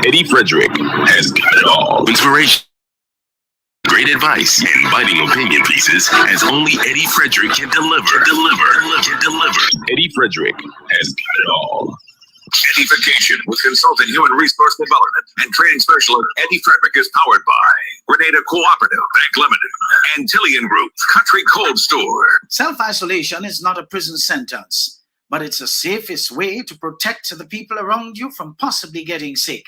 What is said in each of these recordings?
Eddie Frederick has got it all. Inspiration, great advice, and biting opinion pieces as only Eddie Frederick can deliver. Eddie Frederick has got it all. EDDIE-FICATION with consulting human resource development and training specialist Eddie Frederick is powered by Grenada Cooperative Bank Limited, Antillian Group, Country Cold Store. Self-isolation is not a prison sentence, but it's the safest way to protect the people around you from possibly getting sick.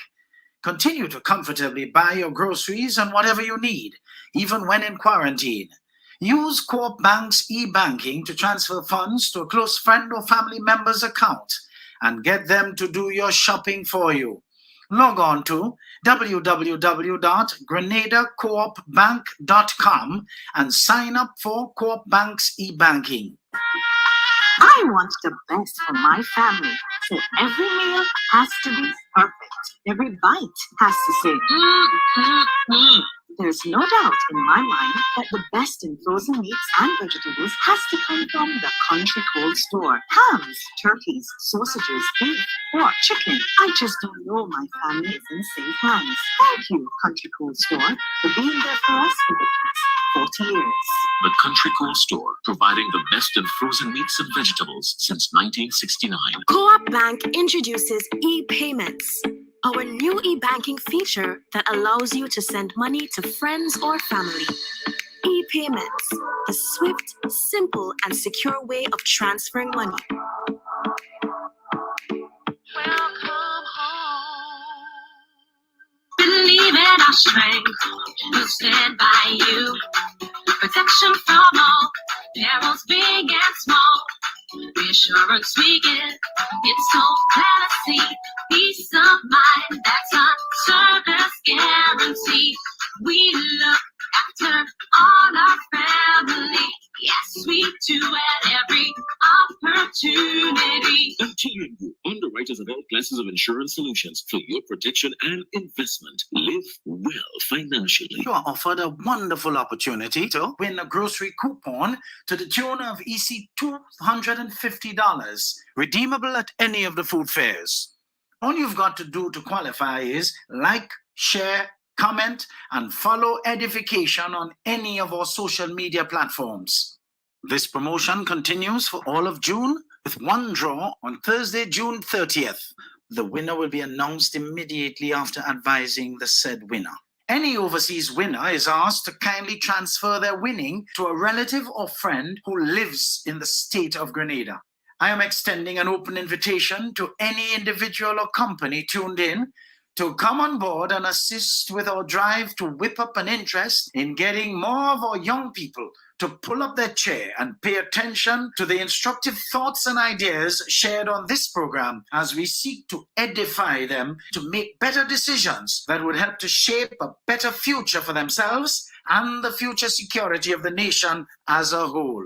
Continue to comfortably buy your groceries and whatever you need, even when in quarantine. Use Coop Bank's e-banking to transfer funds to a close friend or family member's account and get them to do your shopping for you. Log on to www.grenadacoopbank.com and sign up for Coop Bank's e-banking. I want the best for my family, so every meal has to be perfect. Every bite has to say, There's no doubt in my mind that the best in frozen meats and vegetables has to come from the Country Cold Store. Hams, turkeys, sausages, beef, pork, chicken. I just don't know my family is in safe hands. Thank you, Country Cold Store, for being there for us for the past 40 years. The Country Cold Store, providing the best in frozen meats and vegetables since 1969. Co-op Bank introduces e-payments, our new e-banking feature that allows you to send money to friends or family. E-payments, the swift, simple, and secure way of transferring money. Welcome home. Believe in our strength, we'll stand by you. Protection from all perils, big and small. Reassurance we give, it's so clear to see. Peace of mind, that's our service guarantee. We look after all our family. Yes, we do at every opportunity. Antillian Group, underwriters of all classes of insurance solutions for your protection and investment. Live well financially. You are offered a wonderful opportunity to win a grocery coupon to the tune of EC $250, redeemable at any of the food fairs. All you've got to do to qualify is like, share, comment, and follow EDDIE-FICATION on any of our social media platforms. This promotion continues for all of June with one draw on Thursday, June 30th. The winner will be announced immediately after advising the said winner. Any overseas winner is asked to kindly transfer their winning to a relative or friend who lives in the state of Grenada. I am extending an open invitation to any individual or company tuned in to come on board and assist with our drive to whip up an interest in getting more of our young people to pull up their chair and pay attention to the instructive thoughts and ideas shared on this program as we seek to edify them to make better decisions that would help to shape a better future for themselves and the future security of the nation as a whole.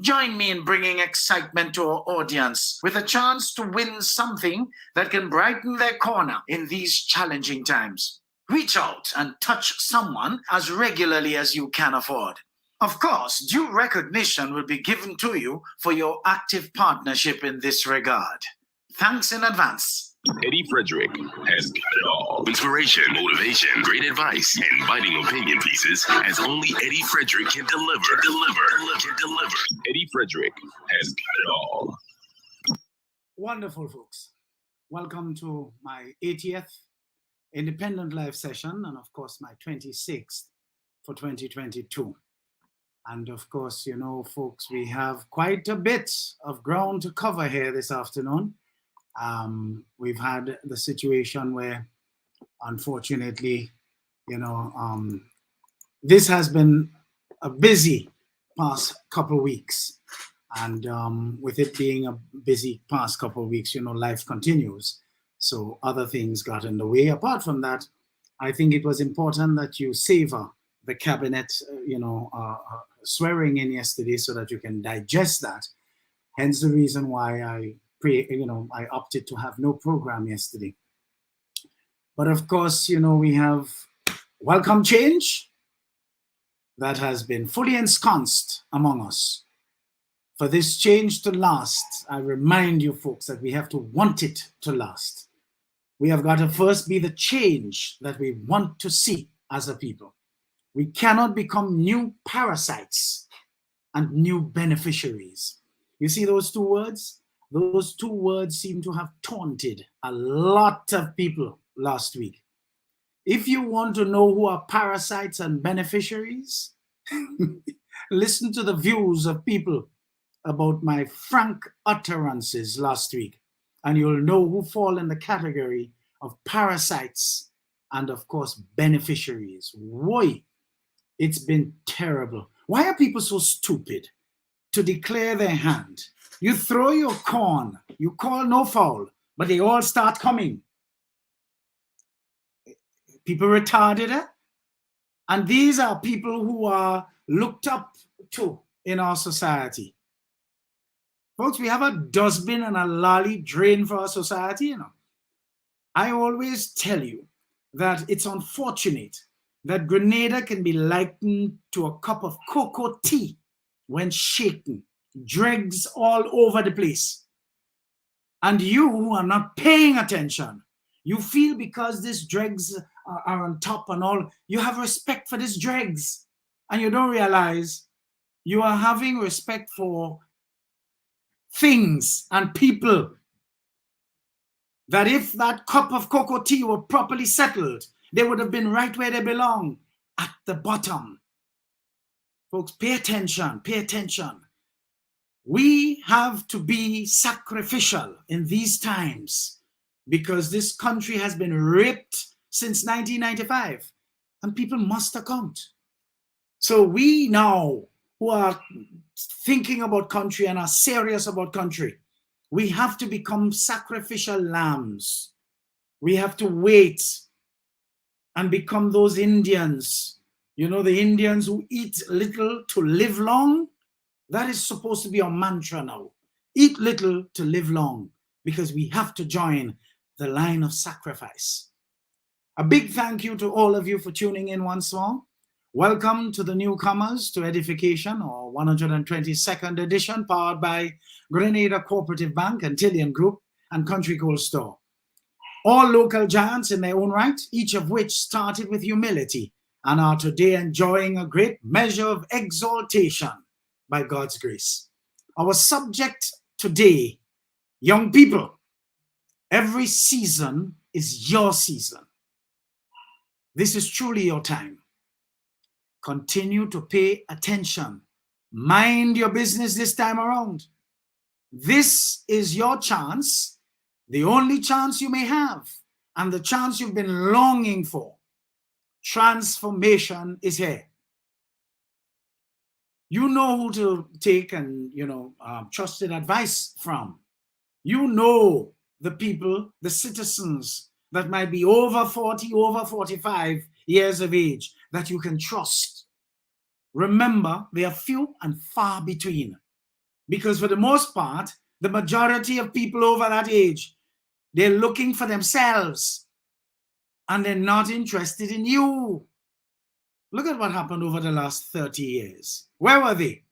Join me in bringing excitement to our audience with a chance to win something that can brighten their corner in these challenging times. Reach out and touch someone as regularly as you can afford. Of course, due recognition will be given to you for your active partnership in this regard. Thanks in advance. Eddie Frederick has got it all. Inspiration, motivation, great advice, and biting opinion pieces as only Eddie Frederick can deliver. Eddie Frederick has got it all. Wonderful, folks. Welcome to my 80th Independent Live session, and of course my 26th for 2022. And of course, you know, folks, we have quite a bit of ground to cover here this afternoon. We've had the situation where, unfortunately, you know, this has been a busy past couple of weeks. And with it being a busy past couple of weeks, you know, life continues. So other things got in the way. Apart from that, I think it was important that you savor the cabinet, swearing in yesterday so that you can digest that. Hence the reason why I opted to have no program yesterday. But of course, you know, we have welcome change that has been fully ensconced among us. For this change to last, I remind you folks that we have to want it to last. We have got to first be the change that we want to see as a people. We cannot become new parasites and new beneficiaries. You see those two words? Those two words seem to have taunted a lot of people last week. If you want to know who are parasites and beneficiaries, listen to the views of people about my frank utterances last week, and you'll know who fall in the category of parasites and, of course, beneficiaries. Why? It's been terrible. Why are people so stupid to declare their hand? You throw your corn, you call no foul, but they all start coming. People retarded, eh? And these are people who are looked up to in our society. Folks, we have a dustbin and a lolly drain for our society, you know. I always tell you that it's unfortunate that Grenada can be likened to a cup of cocoa tea when shaken, dregs all over the place. And you who are not paying attention, you feel because these dregs are on top and all, you have respect for these dregs. And you don't realize you are having respect for things and people. That if that cup of cocoa tea were properly settled, they would have been right where they belong, at the bottom. Folks, pay attention, pay attention. We have to be sacrificial in these times because this country has been ripped since 1995 and people must account. So we now who are thinking about country and are serious about country, we have to become sacrificial lambs. We have to wait and become those Indians. You know, the Indians who eat little to live long. That is supposed to be our mantra now. Eat little to live long, because we have to join the line of sacrifice. A big thank you to all of you for tuning in once more. Welcome to the newcomers to Edification, or 122nd edition, powered by Grenada Cooperative Bank and Tillian Group and Country Cold Store. All local giants in their own right, each of which started with humility and are today enjoying a great measure of exaltation by God's grace. Our subject today, young people, every season is your season. This is truly your time. Continue to pay attention. Mind your business this time around. This is your chance, the only chance you may have, and the chance you've been longing for. Transformation is here. You know who to take and, trusted advice from. You know the people, the citizens that might be over 40, over 45 years of age that you can trust. Remember, they are few and far between, because for the most part, the majority of people over that age, they're looking for themselves and they're not interested in you. Look at what happened over the last 30 years. Where were they?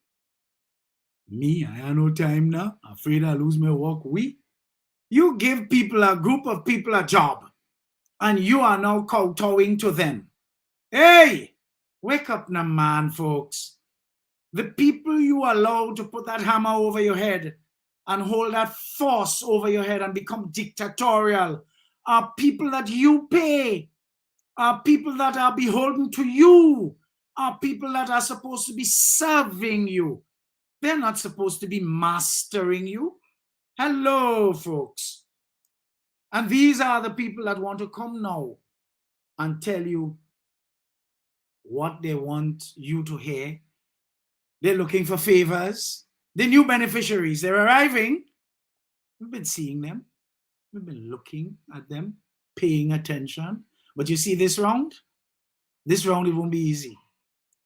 Me, I have no time now. Afraid I lose my work. You give people, a group of people, a job, and you are now kowtowing to them. Hey, wake up now, man, folks. The people you allow to put that hammer over your head and hold that force over your head and become dictatorial are people that you pay, are people that are beholden to you, are people that are supposed to be serving you. They're not supposed to be mastering you. Hello, folks. And these are the people that want to come now and tell you what they want you to hear. They're looking for favors. The new beneficiaries, they're arriving. We've been seeing them. We've been looking at them, paying attention. But you see this round? This round, it won't be easy,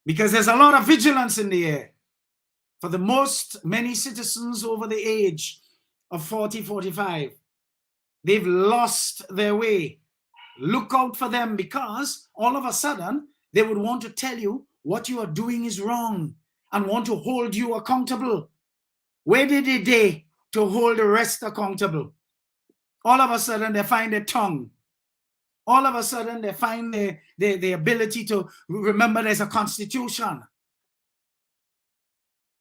because there's a lot of vigilance in the air. For many citizens over the age of 40, 45, they've lost their way. Look out for them, because all of a sudden, they would want to tell you what you are doing is wrong and want to hold you accountable. Where did they dare to hold the rest accountable? All of a sudden, they find their tongue. All of a sudden, they find the ability to remember there's a constitution.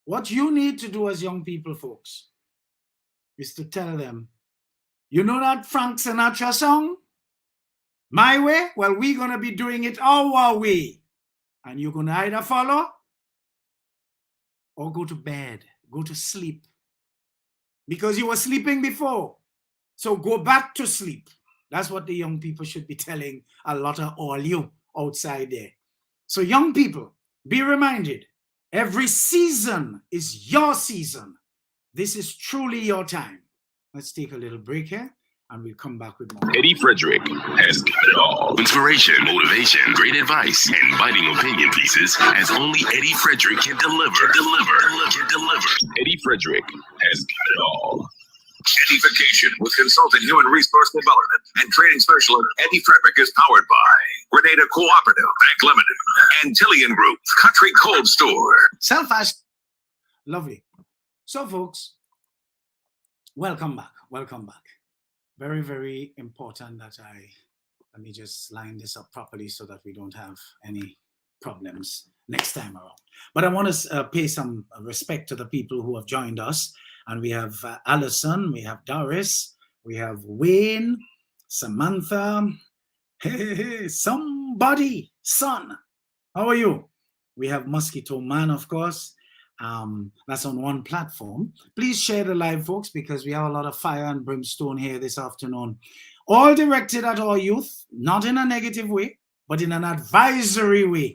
What you need to do as young people, folks, is to tell them, you know that Frank Sinatra song? My way? Well, we're going to be doing it our way. And you're going to either follow or go to bed, go to sleep. Because you were sleeping before. So go back to sleep. That's what the young people should be telling a lot of all you outside there. So young people, be reminded, every season is your season. This is truly your time. Let's take a little break here and we'll come back with more. Eddie Frederick has got it all. Inspiration, motivation, great advice, and biting opinion pieces as only Eddie Frederick can deliver. Eddie Frederick has got it all. EDDIE-FICATION with consultant human resource development and training specialist Eddie Frederick is powered by Grenada Cooperative Bank Limited and Tillian Group Country Cold Store. Self-as lovely. So folks, welcome back. Welcome back. Very, very important that let me just line this up properly so that we don't have any problems next time around. But I want to pay some respect to the people who have joined us. And we have Allison, we have Doris, we have Wayne, Samantha, hey, somebody, son, how are you? We have Mosquito Man, of course. That's on one platform. Please share the live, folks, because we have a lot of fire and brimstone here this afternoon. All directed at our youth, not in a negative way, but in an advisory way.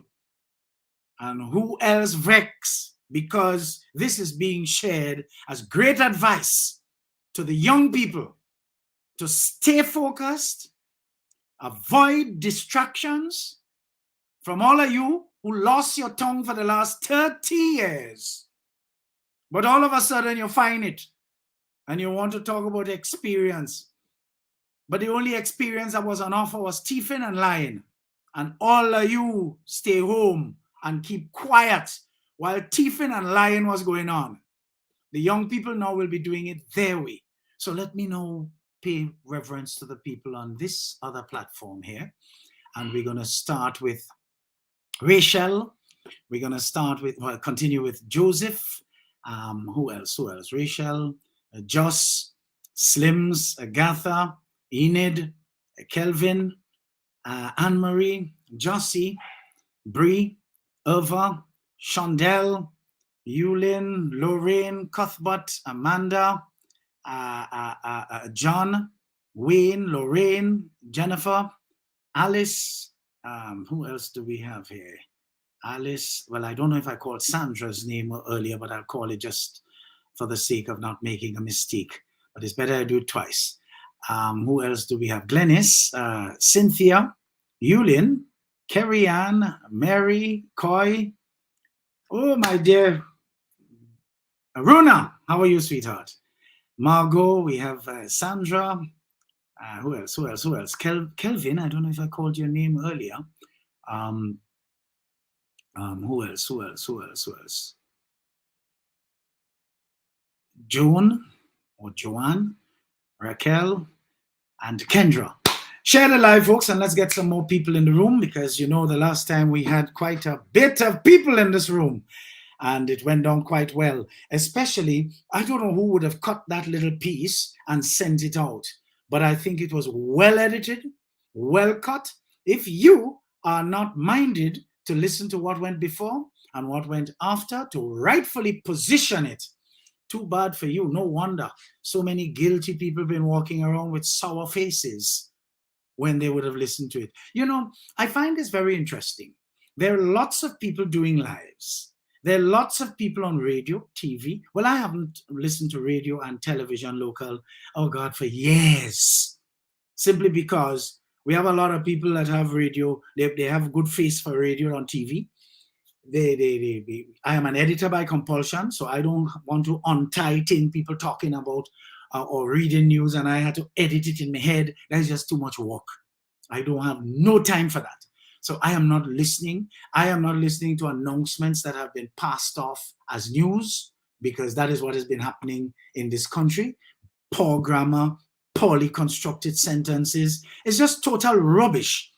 And who else vex? Because this is being shared as great advice to the young people to stay focused, avoid distractions from all of you who lost your tongue for the last 30 years. But all of a sudden you find it and you want to talk about experience. But the only experience that was on offer was thieving and lying. And all of you stay home and keep quiet while thieving and lying was going on. The young people now will be doing it their way. So let me now pay reverence to the people on this other platform here. And we're going to start with Rachel. We're going to start with, well, continue with Joseph. Who else? Rachel, Joss, Slims, Agatha, Enid, Kelvin, Anne-Marie, Jossie, Bree, Eva, Shondell, Yulin, Lorraine, Cuthbert, Amanda, John, Wayne, Lorraine, Jennifer, Alice. Who else do we have here? Alice. Well, I don't know if I called Sandra's name earlier, but I'll call it just for the sake of not making a mistake. But it's better I do it twice. Who else do we have? Glennis, Cynthia, Yulin, Kerry Ann, Mary, Coy. Oh, my dear Aruna, how are you, sweetheart? Margot, we have Sandra. Who else? Kelvin, I don't know if I called your name earlier. Who else? Joan or Joanne, Raquel, and Kendra. Share the live, folks, and let's get some more people in the room, because you know the last time we had quite a bit of people in this room and it went down quite well. Especially, I don't know who would have cut that little piece and sent it out, but I think it was well edited, well cut. If you are not minded to listen to what went before and what went after, to rightfully position it, too bad for you. No wonder so many guilty people been walking around with sour faces when they would have listened to it. You know, I find this very interesting. There are lots of people doing lives. There are lots of people on radio, TV. Well, I haven't listened to radio and television local, oh God, for years. Simply because we have a lot of people that have radio. They have a good face for radio on TV. I am an editor by compulsion, so I don't want to untie people talking about or reading news, and I had to edit it in my head. That's just too much work. I don't have no time for that. So I am not listening. I am not listening to announcements that have been passed off as news, because that is what has been happening in this country. Poor grammar, poorly constructed sentences. It's just total rubbish.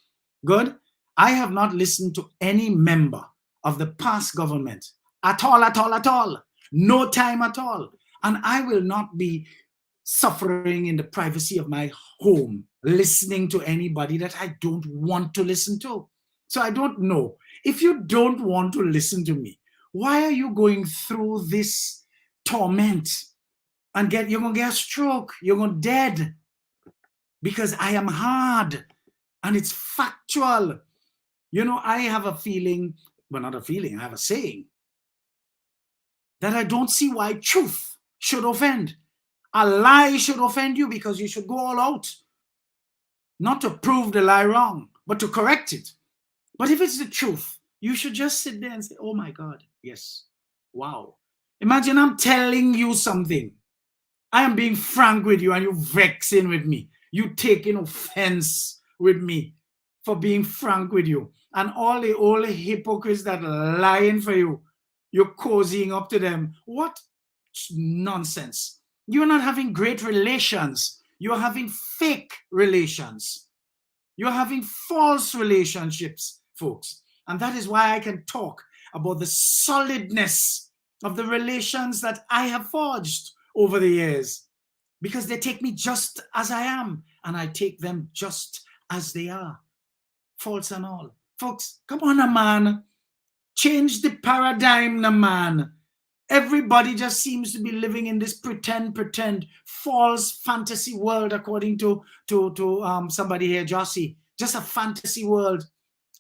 Good. I have not listened to any member of the past government at all, at all, at all. No time at all. And I will not be suffering in the privacy of my home, listening to anybody that I don't want to listen to. So I don't know. If you don't want to listen to me, why are you going through this torment? And you're going to get a stroke. You're going to dead. Because I am hard. And it's factual. You know, I have a feeling, well, not a feeling, I have a saying, that I don't see why truth should offend. A lie should offend you because you should go all out. Not to prove the lie wrong, but to correct it. But if it's the truth, you should just sit there and say, oh my God, yes, wow. Imagine I'm telling you something. I am being frank with you and you're vexing with me. You taking offense with me for being frank with you. And all the old hypocrites that are lying for you, you're cozying up to them. What nonsense. You're not having great relations. You're having fake relations. You're having false relationships, folks. And that is why I can talk about the solidness of the relations that I have forged over the years. Because they take me just as I am, and I take them just as they are. Faults and all. Folks, come on, man. Change the paradigm, man. Everybody just seems to be living in this pretend, false fantasy world, according to somebody here, Jossie. Just a fantasy world.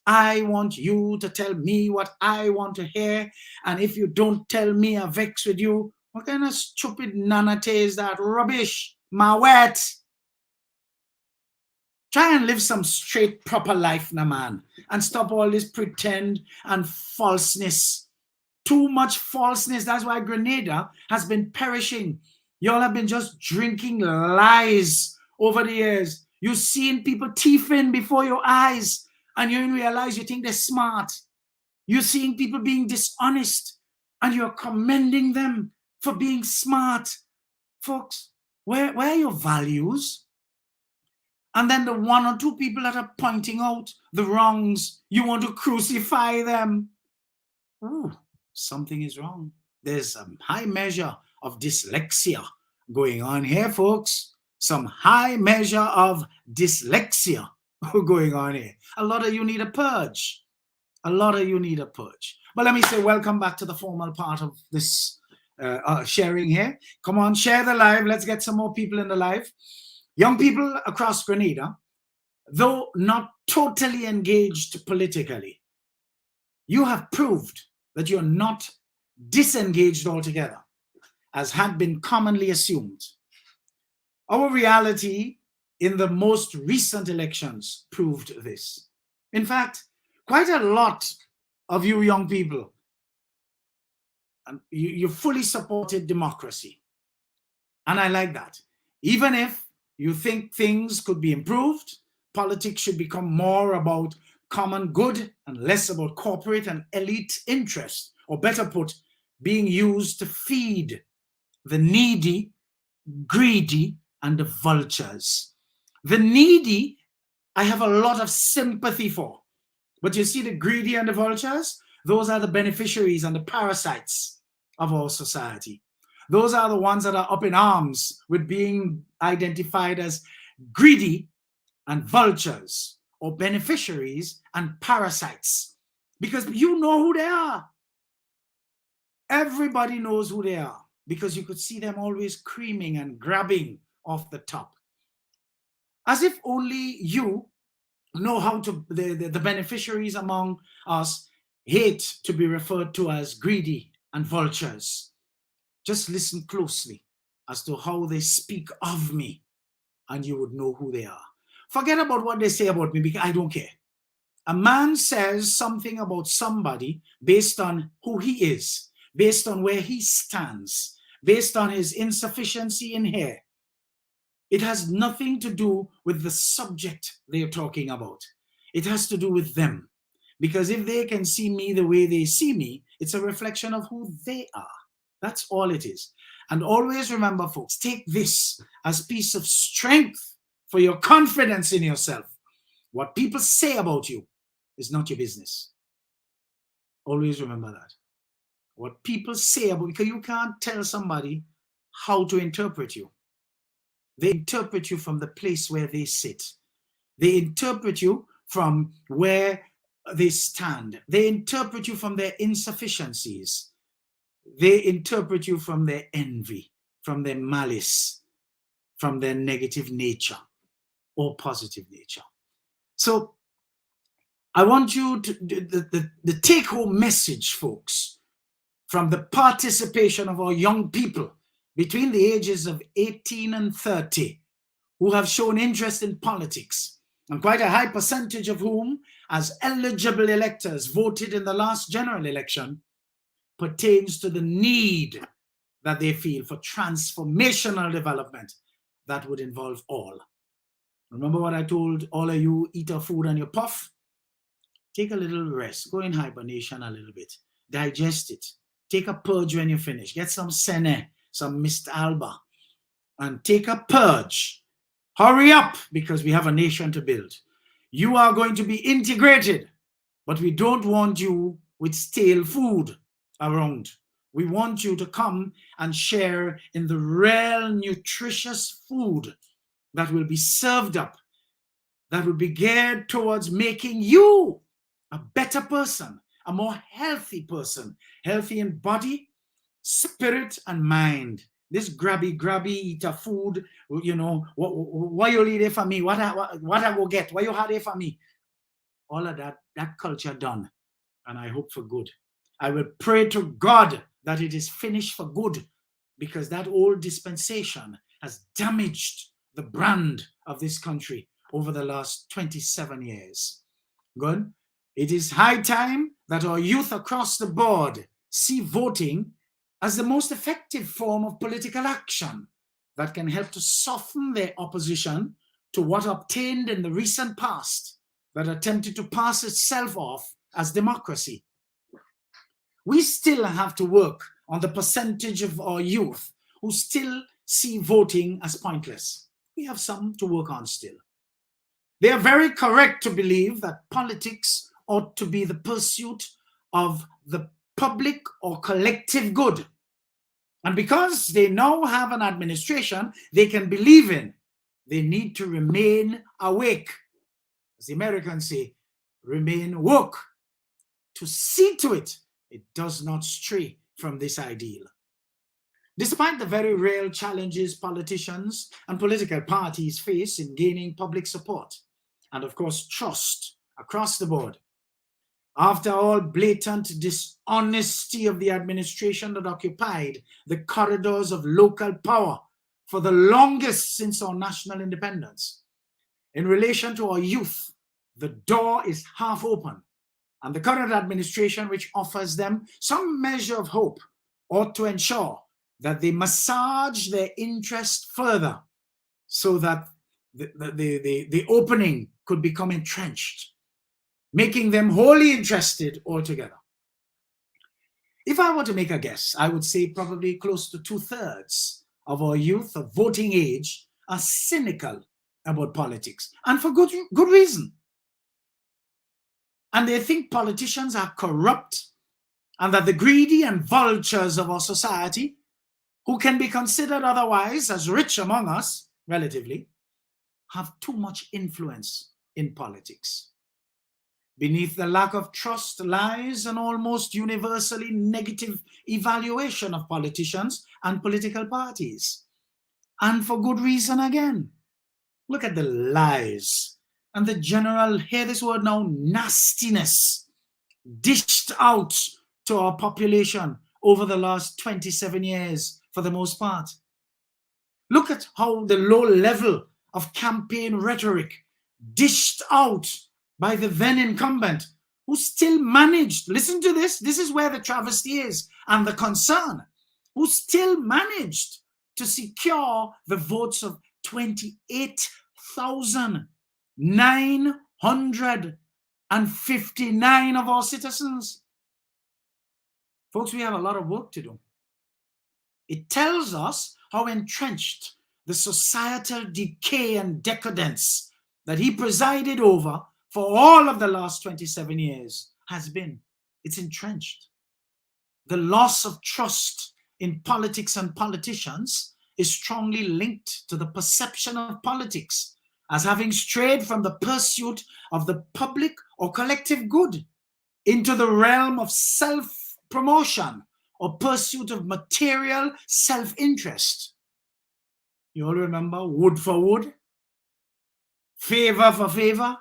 I want you to tell me what I want to hear. And if you don't tell me, I vex with you. What kind of stupid nanate is that? Rubbish. My wet. Try and live some straight, proper life, na man. And stop all this pretend and falseness. Too much falseness. That's why Grenada has been perishing. Y'all have been just drinking lies over the years. You've seen people teething before your eyes, and you realize you think they're smart. You're seeing people being dishonest, and you're commending them for being smart. Folks, where are your values? And then the one or two people that are pointing out the wrongs, you want to crucify them. Ooh, something is wrong. There's a high measure of dyslexia going on here, folks. Some high measure of dyslexia going on here. A lot of you need a purge. A lot of you need a purge. But let me say welcome back to the formal part of this sharing here. Come on, share the live. Let's get some more people in the live. Young people across Grenada, though not totally engaged politically, you have proved that you're not disengaged altogether, as had been commonly assumed. Our reality in the most recent elections proved this. In fact, quite a lot of you young people, you fully supported democracy. And I like that. Even if you think things could be improved, politics should become more about common good and less about corporate and elite interest, or better put, being used to feed the needy, greedy, and the vultures. The needy, I have a lot of sympathy for. But you see the greedy and the vultures? Those are the beneficiaries and the parasites of our society. Those are the ones that are up in arms with being identified as greedy and vultures, or beneficiaries and parasites. Because you know who they are. Everybody knows who they are, because you could see them always creaming and grabbing off the top. As if only you know how to, the beneficiaries among us hate to be referred to as greedy and vultures. Just listen closely as to how they speak of me, and you would know who they are. Forget about what they say about me, because I don't care. A man says something about somebody based on who he is, based on where he stands, based on his insufficiency in hair. It has nothing to do with the subject they're talking about. It has to do with them. Because if they can see me the way they see me, it's a reflection of who they are. That's all it is. And always remember, folks, take this as piece of strength for your confidence in yourself. What people say about you is not your business. Always remember that. What people say about you, because you can't tell somebody how to interpret you. They interpret you from the place where they sit. They interpret you from where they stand. They interpret you from their insufficiencies. They interpret you from their envy, from their malice, from their negative nature or positive nature. So I want you to, the take-home message, folks, from the participation of our young people between the ages of 18 and 30 who have shown interest in politics, and quite a high percentage of whom, as eligible electors, voted in the last general election, pertains to the need that they feel for transformational development that would involve all. Remember what I told all of you, eat our food and you puff? Take a little rest, go in hibernation a little bit, digest it, take a purge when you finish, get some Sene, some Mist Alba, and take a purge. Hurry up, because we have a nation to build. You are going to be integrated, but we don't want you with stale food around. We want you to come and share in the real nutritious food that will be served up, that will be geared towards making you a better person, a more healthy person, healthy in body, spirit, and mind. This grabby, eat a food, you know, why you leave it for me? What I go get? Why you had it for me? All of that culture done, and I hope for good. I will pray to God that it is finished for good, because that old dispensation has damaged the brand of this country over the last 27 years. Good. It is high time that our youth across the board see voting as the most effective form of political action that can help to soften their opposition to what obtained in the recent past that attempted to pass itself off as democracy. We still have to work on the percentage of our youth who still see voting as pointless. We have some to work on still. They are very correct to believe that politics ought to be the pursuit of the public or collective good. And because they now have an administration they can believe in, they need to remain awake. As the Americans say, remain woke, to see to it does not stray from this ideal. Despite the very real challenges politicians and political parties face in gaining public support, and of course trust across the board, after all blatant dishonesty of the administration that occupied the corridors of local power for the longest since our national independence, in relation to our youth, the door is half open, and the current administration, which offers them some measure of hope, ought to ensure that they massage their interest further so that the opening could become entrenched, making them wholly interested altogether. If I were to make a guess, I would say probably close to 2/3 of our youth of voting age are cynical about politics, and for good reason. And they think politicians are corrupt, and that the greedy and vultures of our society, who can be considered otherwise as rich among us, relatively, have too much influence in politics. Beneath the lack of trust lies an almost universally negative evaluation of politicians and political parties. And for good reason again. Look at the lies and the general, hear this word now, nastiness dished out to our population over the last 27 years for the most part. Look at how the low level of campaign rhetoric dished out by the then incumbent, who still managed, listen to this is where the travesty is and the concern, who still managed to secure the votes of 28,959 of our citizens. Folks, we have a lot of work to do. It tells us how entrenched the societal decay and decadence that he presided over for all of the last 27 years has been. It's entrenched. The loss of trust in politics and politicians is strongly linked to the perception of politics as having strayed from the pursuit of the public or collective good into the realm of self-promotion or pursuit of material self-interest. You all remember wood for wood, favor for favor,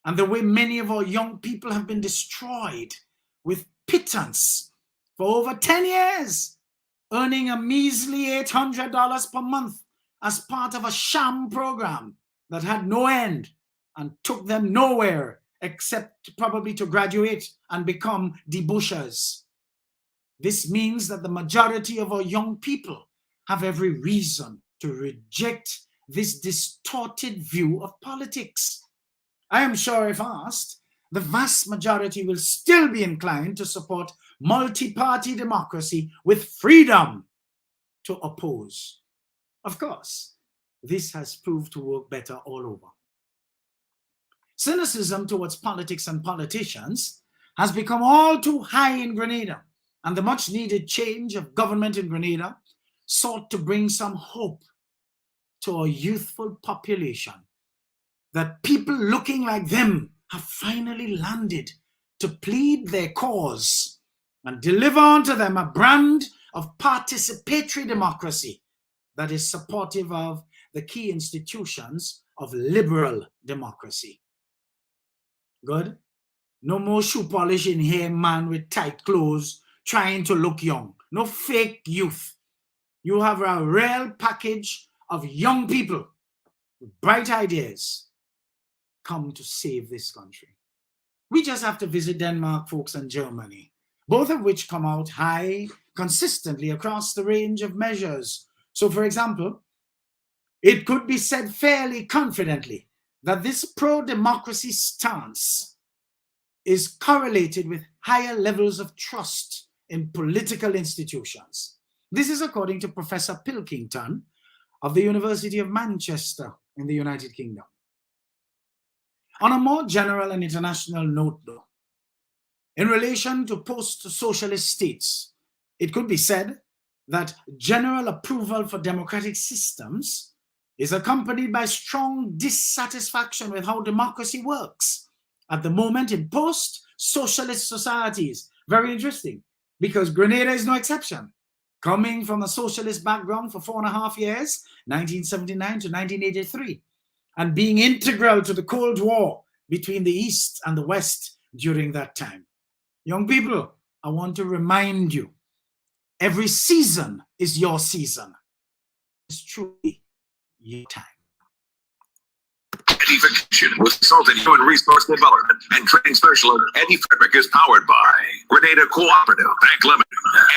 and the way many of our young people have been destroyed with pittance for over 10 years, earning a measly $800 per month as part of a sham program that had no end and took them nowhere except probably to graduate and become debauchers. This means that the majority of our young people have every reason to reject this distorted view of politics. I am sure if asked, the vast majority will still be inclined to support multi-party democracy with freedom to oppose. Of course, this has proved to work better all over. Cynicism towards politics and politicians has become all too high in Grenada, and the much-needed change of government in Grenada sought to bring some hope to our youthful population that people looking like them have finally landed to plead their cause and deliver unto them a brand of participatory democracy that is supportive of the key institutions of liberal democracy. Good? No more shoe polish in here, man with tight clothes trying to look young. No fake youth. You have a real package of young people with bright ideas come to save this country. We just have to visit Denmark, folks, and Germany, both of which come out high consistently across the range of measures. So, for example, it could be said fairly confidently that this pro-democracy stance is correlated with higher levels of trust in political institutions. This is according to Professor Pilkington of the University of Manchester in the United Kingdom. On a more general and international note, though, in relation to post-socialist states, it could be said that general approval for democratic systems is accompanied by strong dissatisfaction with how democracy works at the moment in post-socialist societies. Very interesting, because Grenada is no exception. Coming from a socialist background for 4.5 years, 1979 to 1983, and being integral to the Cold War between the East and the West during that time. Young people, I want to remind you, every season is your season. It's truly your time. EDDIE-FICATION with consultant human resource development and training specialist Eddie Frederick is powered by Grenada Cooperative, Bank Limited,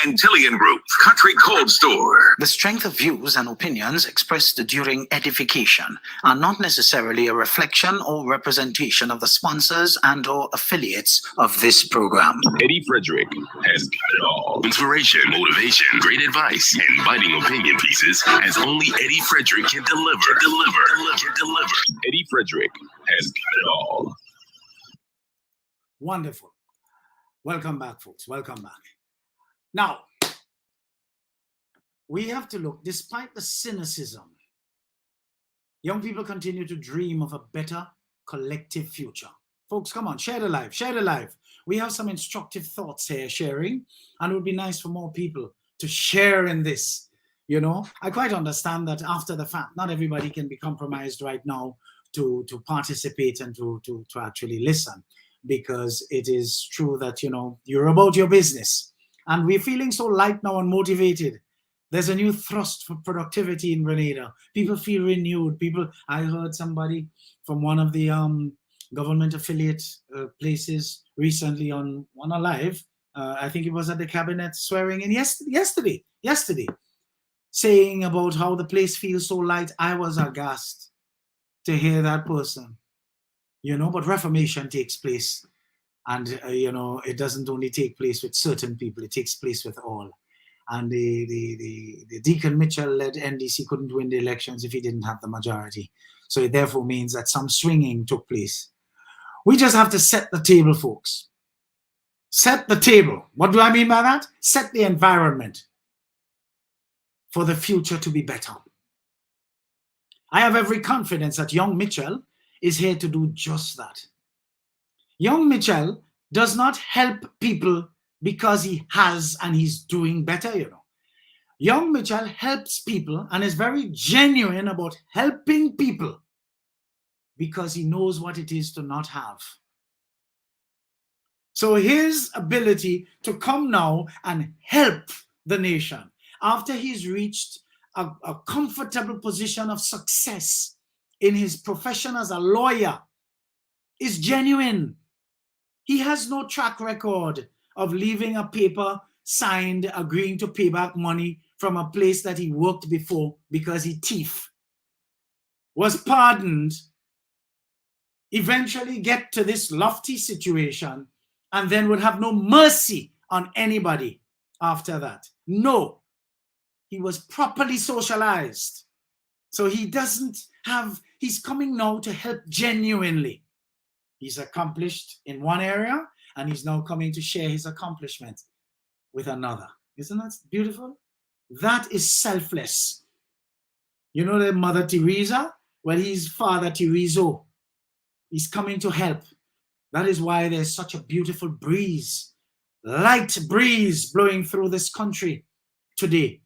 Antillian Group, Country Cold Store. The strength of views and opinions expressed during edification are not necessarily a reflection or representation of the sponsors and or affiliates of this program. Eddie Frederick has got it all. Inspiration, motivation, great advice, and biting opinion pieces as only Eddie Frederick can deliver. Eddie Frederick has got it all. Wonderful. Welcome back, folks. Welcome back. Now, we have to look, despite the cynicism, young people continue to dream of a better collective future. Folks, come on, share the live, share the live. We have some instructive thoughts here sharing, and it would be nice for more people to share in this. You know, I quite understand that after the fact, not everybody can be compromised right now to participate and to actually listen, because it is true that, you know, you're about your business. And we're feeling so light now and motivated. There's a new thrust for productivity in Grenada. People feel renewed. I heard somebody from one of the government affiliate places recently on a live, I think it was at the cabinet swearing in yesterday, saying about how the place feels so light. I was aghast to hear that person, you know, but reformation takes place. And, you know, it doesn't only take place with certain people, it takes place with all. and the Deacon Mitchell-led NDC couldn't win the elections if he didn't have the majority. So it therefore means that some swinging took place. We just have to set the table, folks. Set the table. What do I mean by that? Set the environment for the future to be better. I have every confidence that young Mitchell is here to do just that. Young Mitchell does not help people because he has and he's doing better, you know. Young Mitchell helps people and is very genuine about helping people because he knows what it is to not have. So his ability to come now and help the nation after he's reached a comfortable position of success in his profession as a lawyer is genuine. He has no track record of leaving a paper signed agreeing to pay back money from a place that he worked before because he thief, was pardoned, eventually get to this lofty situation, and then would have no mercy on anybody after that. No, he was properly socialized. So he doesn't have, he's coming now to help genuinely. He's accomplished in one area, and he's now coming to share his accomplishment with another. Isn't that beautiful? That is selfless. You know the Mother Teresa? Well, he's Father Tereso. He's coming to help. That is why there's such a beautiful breeze, light breeze blowing through this country today.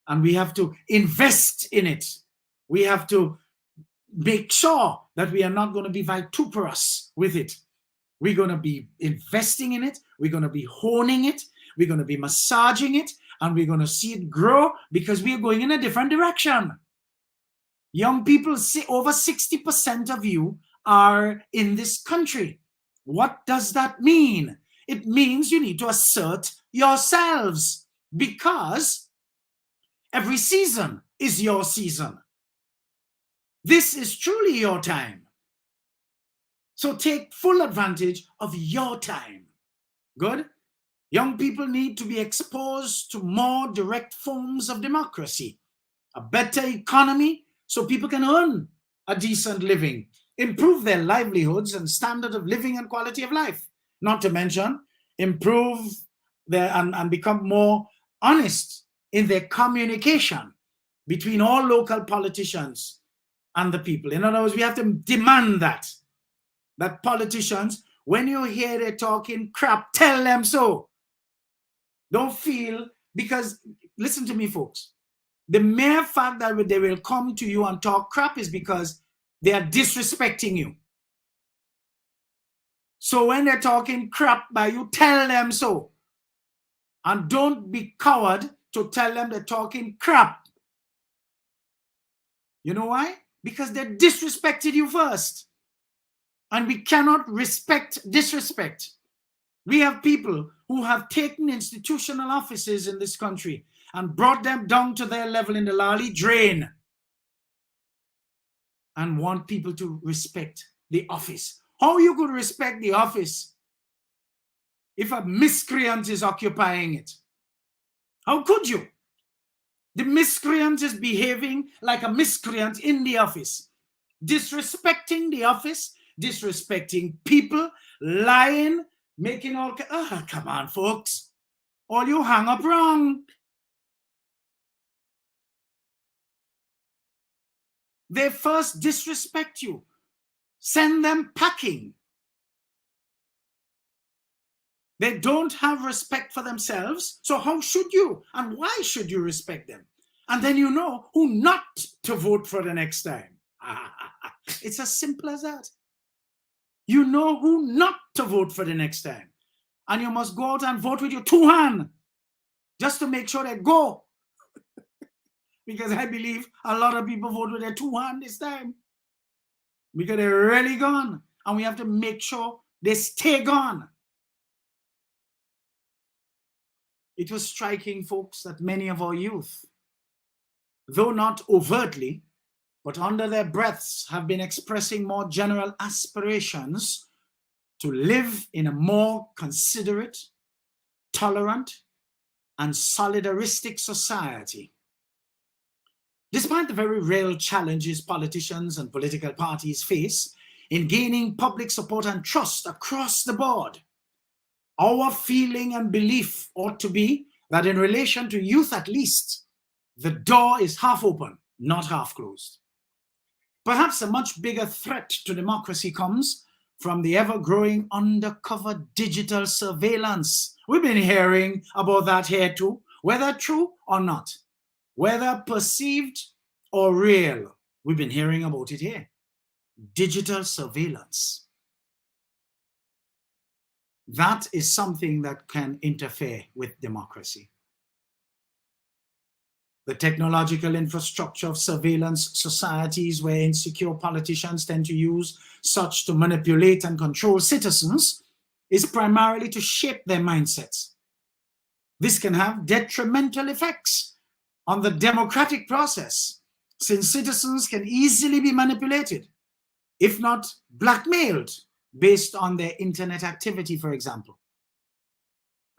And we have to invest in it. We have to make sure that we are not going to be vituperous with it. We're going to be investing in it. We're going to be honing it. We're going to be massaging it. And we're going to see it grow because we are going in a different direction. Young people, say over 60% of you are in this country. What does that mean? It means you need to assert yourselves because every season is your season. This is truly your time. So take full advantage of your time. Good? Young people need to be exposed to more direct forms of democracy, a better economy so people can earn a decent living, improve their livelihoods and standard of living and quality of life, not to mention improve their and become more honest in their communication between all local politicians and the people. In other words, we have to demand that politicians, when you hear they're talking crap, tell them so. Don't feel, because listen to me, folks, the mere fact that they will come to you and talk crap is because they are disrespecting you. So when they're talking crap by you, tell them so. And don't be coward to tell them they're talking crap. You know why? Because they disrespected you first. And we cannot respect disrespect. We have people who have taken institutional offices in this country and brought them down to their level in the lolly drain and want people to respect the office. How you could respect the office if a miscreant is occupying it? How could you? The miscreant is behaving like a miscreant in the office, disrespecting the office, disrespecting people, lying, making all... Oh, come on, folks. All you hang up wrong. They first disrespect you. Send them packing. They don't have respect for themselves, so how should you? And why should you respect them? And then you know who not to vote for the next time. It's as simple as that. You know who not to vote for the next time. And you must go out and vote with your two hands just to make sure they go. Because I believe a lot of people vote with their two hands this time. Because they're really gone. And we have to make sure they stay gone. It was striking, folks, that many of our youth, though not overtly, but under their breaths, have been expressing more general aspirations to live in a more considerate, tolerant, and solidaristic society. Despite the very real challenges politicians and political parties face in gaining public support and trust across the board, our feeling and belief ought to be that in relation to youth at least, the door is half open, not half closed. Perhaps a much bigger threat to democracy comes from the ever-growing undercover digital surveillance. We've been hearing about that here too, whether true or not, whether perceived or real. We've been hearing about it here. Digital surveillance. That is something that can interfere with democracy. The technological infrastructure of surveillance societies where insecure politicians tend to use such to manipulate and control citizens is primarily to shape their mindsets. This can have detrimental effects on the democratic process, since citizens can easily be manipulated, if not blackmailed, based on their internet activity, for example.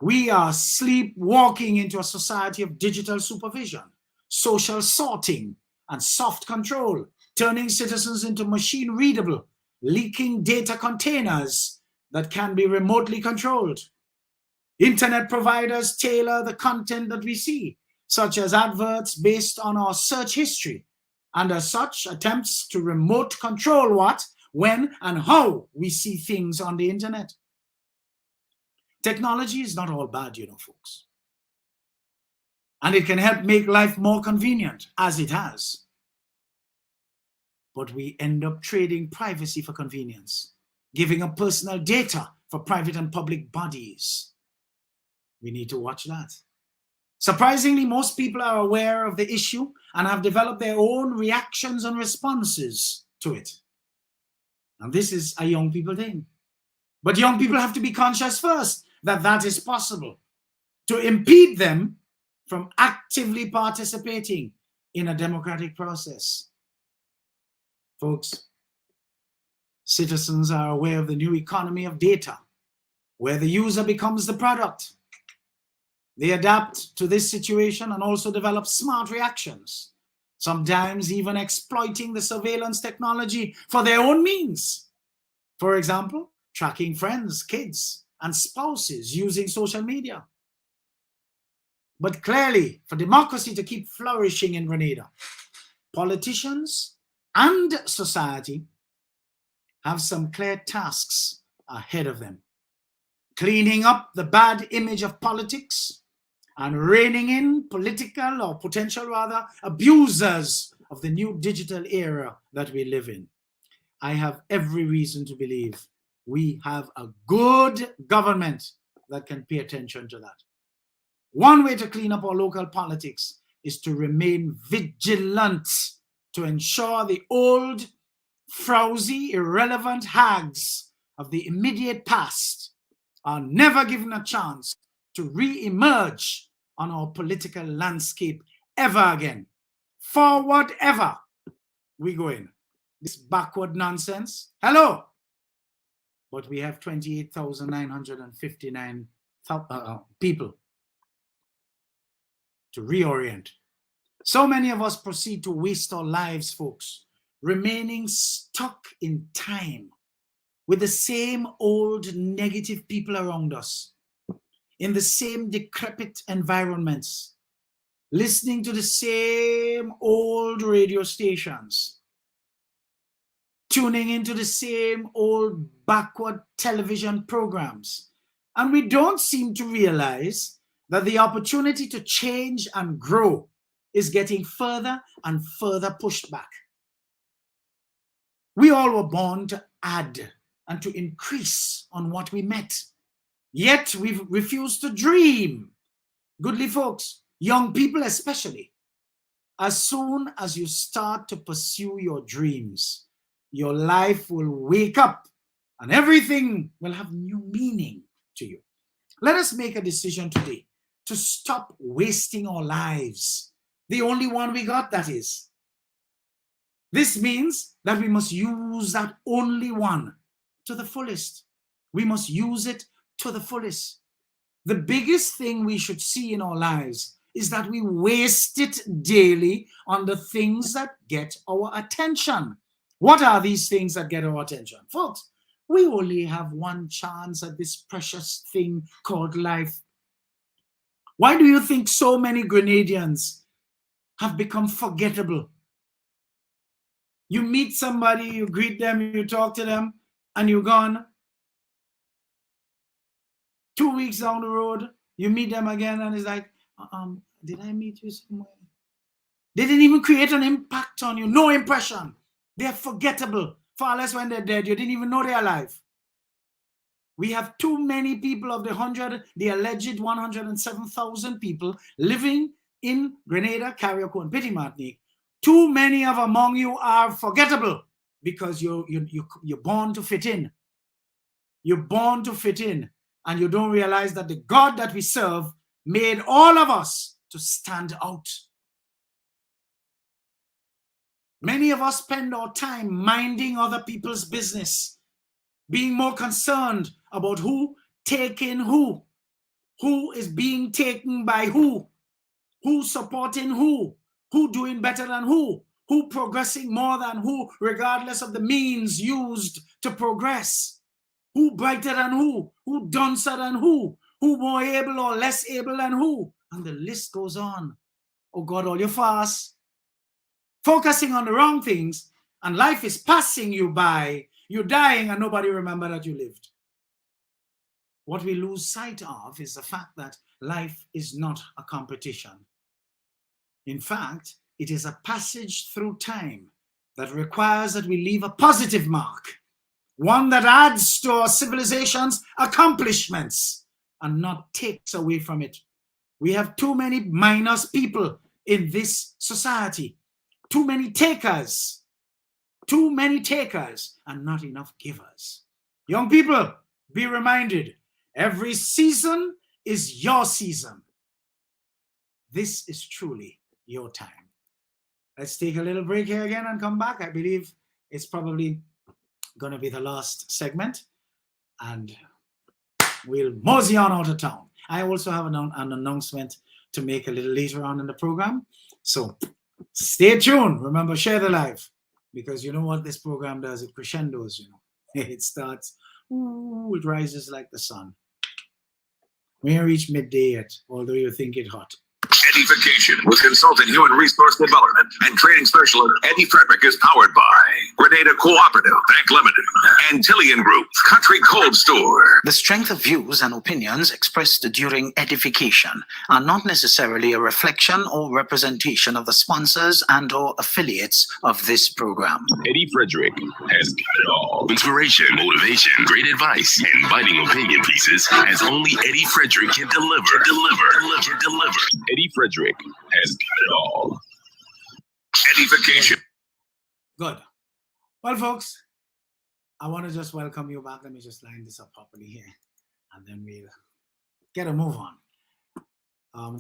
We are sleepwalking into a society of digital supervision, social sorting, and soft control, turning citizens into machine-readable, leaking data containers that can be remotely controlled. Internet providers tailor the content that we see, such as adverts based on our search history, and as such, attempts to remote control what, when, and how we see things on the internet. Technology is not all bad, you know, folks. And it can help make life more convenient, as it has. But we end up trading privacy for convenience, giving up personal data for private and public bodies. We need to watch that. Surprisingly, most people are aware of the issue and have developed their own reactions and responses to it. And this is a young people thing. But young people have to be conscious first that that is possible, to impede them from actively participating in a democratic process. Folks, citizens are aware of the new economy of data, where the user becomes the product. They adapt to this situation and also develop smart reactions, sometimes even exploiting the surveillance technology for their own means. For example, tracking friends, kids, and spouses using social media. But clearly, for democracy to keep flourishing in Grenada, politicians and society have some clear tasks ahead of them. Cleaning up the bad image of politics and reining in political, or potential rather, abusers of the new digital era that we live in. I have every reason to believe we have a good government that can pay attention to that. One way to clean up our local politics is to remain vigilant to ensure the old, frowsy, irrelevant hags of the immediate past are never given a chance to re-emerge on our political landscape ever again. Forward ever we go in. This backward nonsense, hello! But we have 28,959 people to reorient. So many of us proceed to waste our lives, folks, remaining stuck in time with the same old negative people around us, in the same decrepit environments, listening to the same old radio stations, tuning into the same old backward television programs. And we don't seem to realize that the opportunity to change and grow is getting further and further pushed back. We all were born to add and to increase on what we met. Yet we've refused to dream. Goodly folks, young people especially, as soon as you start to pursue your dreams, your life will wake up and everything will have new meaning to you. Let us make a decision today to stop wasting our lives. The only one we got, that is. This means that we must use that only one to the fullest. We must use it to the fullest. The biggest thing we should see in our lives is that we waste it daily on the things that get our attention. What are these things that get our attention? Folks, we only have one chance at this precious thing called life. Why do you think so many Grenadians have become forgettable? You meet somebody, you greet them, you talk to them, and you're gone. 2 weeks down the road, you meet them again, and it's like, did I meet you somewhere? They didn't even create an impact on you, no impression. They're forgettable. Far less when they're dead, you didn't even know they're alive. We have too many people of the alleged 107,000 people living in Grenada, Carriacou, and Petit Martinique. Too many of among you are forgettable because you're born to fit in. You're born to fit in, and you don't realize that the God that we serve made all of us to stand out. Many of us spend our time minding other people's business, being more concerned about who taking who is being taken by who supporting who doing better than who progressing more than who, regardless of the means used to progress, who brighter than who duncer than who more able or less able than who, and the list goes on. Oh God, all your fast, focusing on the wrong things, and life is passing you by. You're dying and nobody remember that you lived. What we lose sight of is the fact that life is not a competition. In fact, it is a passage through time that requires that we leave a positive mark, one that adds to our civilization's accomplishments and not takes away from it. We have too many minus people in this society, too many takers and not enough givers. Young people, be reminded, every season is your season. This is truly your time. Let's take a little break here again and come back. I believe it's probably going to be the last segment, and we'll mosey on out of town. I also have an announcement to make a little later on in the program, so stay tuned. Remember, share the live, because you know what this program does, it crescendos, you know. It starts, ooh, it rises like the sun. We ain't reached midday yet, although you think it hot. EDDIE-FICATION with consultant human resource development and training specialist Eddie Frederick is powered by Grenada Cooperative Bank Limited, Antillian Group, Country Cold Store. The strength of views and opinions expressed during edification are not necessarily a reflection or representation of the sponsors and or affiliates of this program. Eddie Frederick has got it all. Inspiration, motivation, great advice, and biting opinion pieces as only Eddie Frederick can deliver. Eddie Frederick has got it all. EDDIE-FICATION. Good. Well, folks, I want to just welcome you back. Let me just line this up properly here, and then we'll get a move on.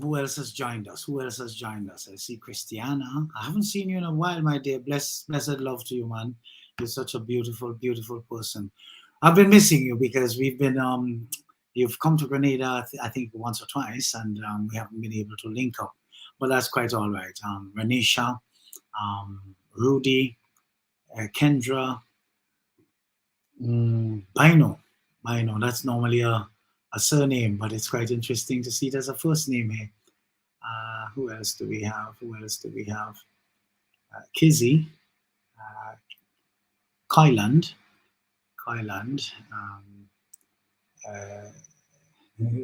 Who else has joined us? I see Christiana. I haven't seen you in a while, my dear. Blessed love to you, man. You're such a beautiful, beautiful person. I've been missing you because we've been, you've come to Grenada, I think once or twice, and we haven't been able to link up, but that's quite all right. Renisha, Rudy, Kendra, Bino, that's normally a surname, but it's quite interesting to see it as a first name here. Who else do we have? Kizzy, Kyland,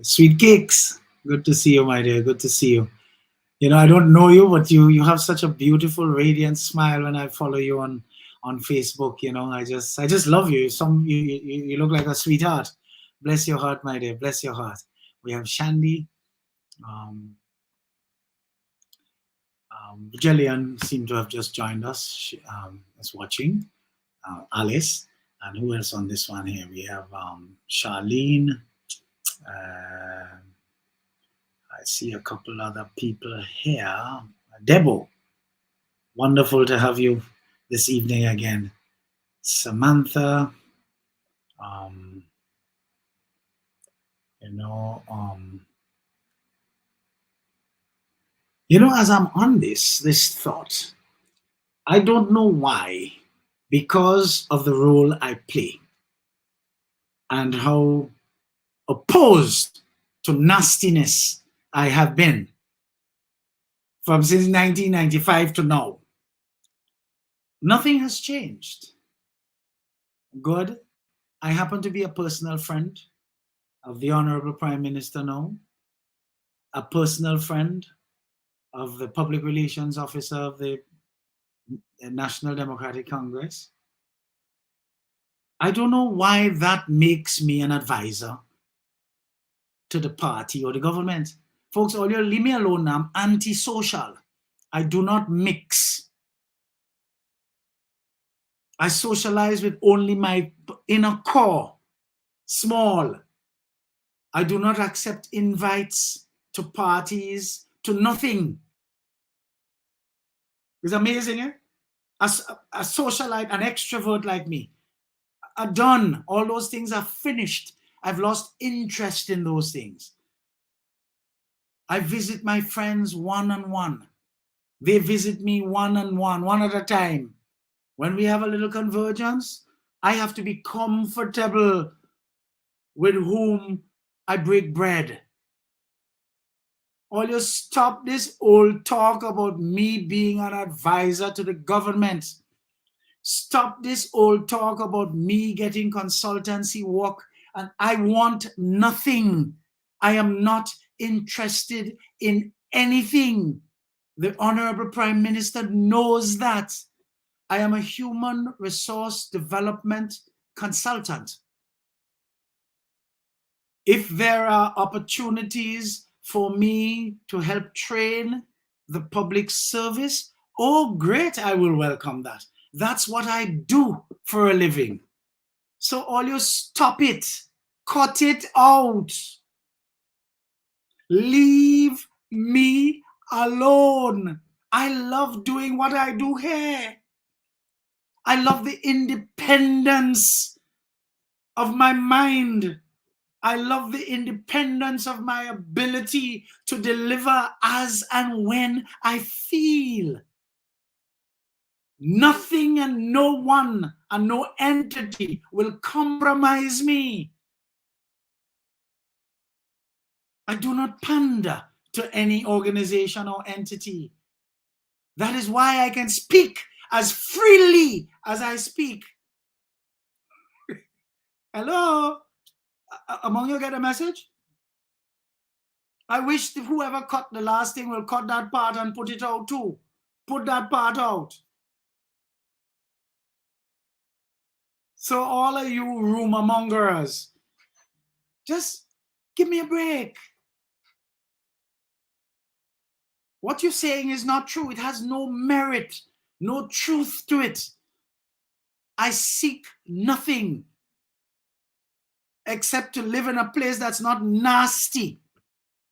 Sweet Cakes. Good to see you, my dear. Good to see you. You know, I don't know you, but you have such a beautiful, radiant smile when I follow you on Facebook. You know, I just love you. You look like a sweetheart. Bless your heart, my dear. Bless your heart. We have Shandy. Jillian seemed to have just joined us. She is watching. Alice. And who else on this one here? We have Charlene. I see a couple other people here. Debo, wonderful to have you this evening again. Samantha, As I'm on this thought, I don't know why, because of the role I play and how opposed to nastiness I have been from since 1995 to now. Nothing has changed. Good. I happen to be a personal friend of the Honorable Prime Minister now, a personal friend of the Public Relations Officer of the National Democratic Congress. I don't know why that makes me an advisor to the party or the government. Folks, all you leave me alone now. I'm antisocial. I do not mix. I socialize with only my inner core, small. I do not accept invites to parties, to nothing. It's amazing, eh? A socialite, an extrovert like me, are done. All those things are finished. I've lost interest in those things. I visit my friends one-on-one. They visit me one-on-one, one at a time. When we have a little convergence, I have to be comfortable with whom I break bread. All you stop this old talk about me being an advisor to the government. Stop this old talk about me getting consultancy work, and I want nothing. I am not interested in anything. The Honorable Prime Minister knows that. I am a human resource development consultant. If there are opportunities for me to help train the public service, oh great, I will welcome that. That's what I do for a living. So all you stop it, cut it out. Leave me alone. I love doing what I do here. I love the independence of my mind. I love the independence of my ability to deliver as and when I feel. Nothing and no one and no entity will compromise me. I do not pander to any organization or entity. That is why I can speak as freely as I speak. Hello? Among you get a message? I wish whoever cut the last thing will cut that part and put it out too. Put that part out. So all of you rumor-mongers, just give me a break. What you're saying is not true. It has no merit, no truth to it. I seek nothing except to live in a place that's not nasty,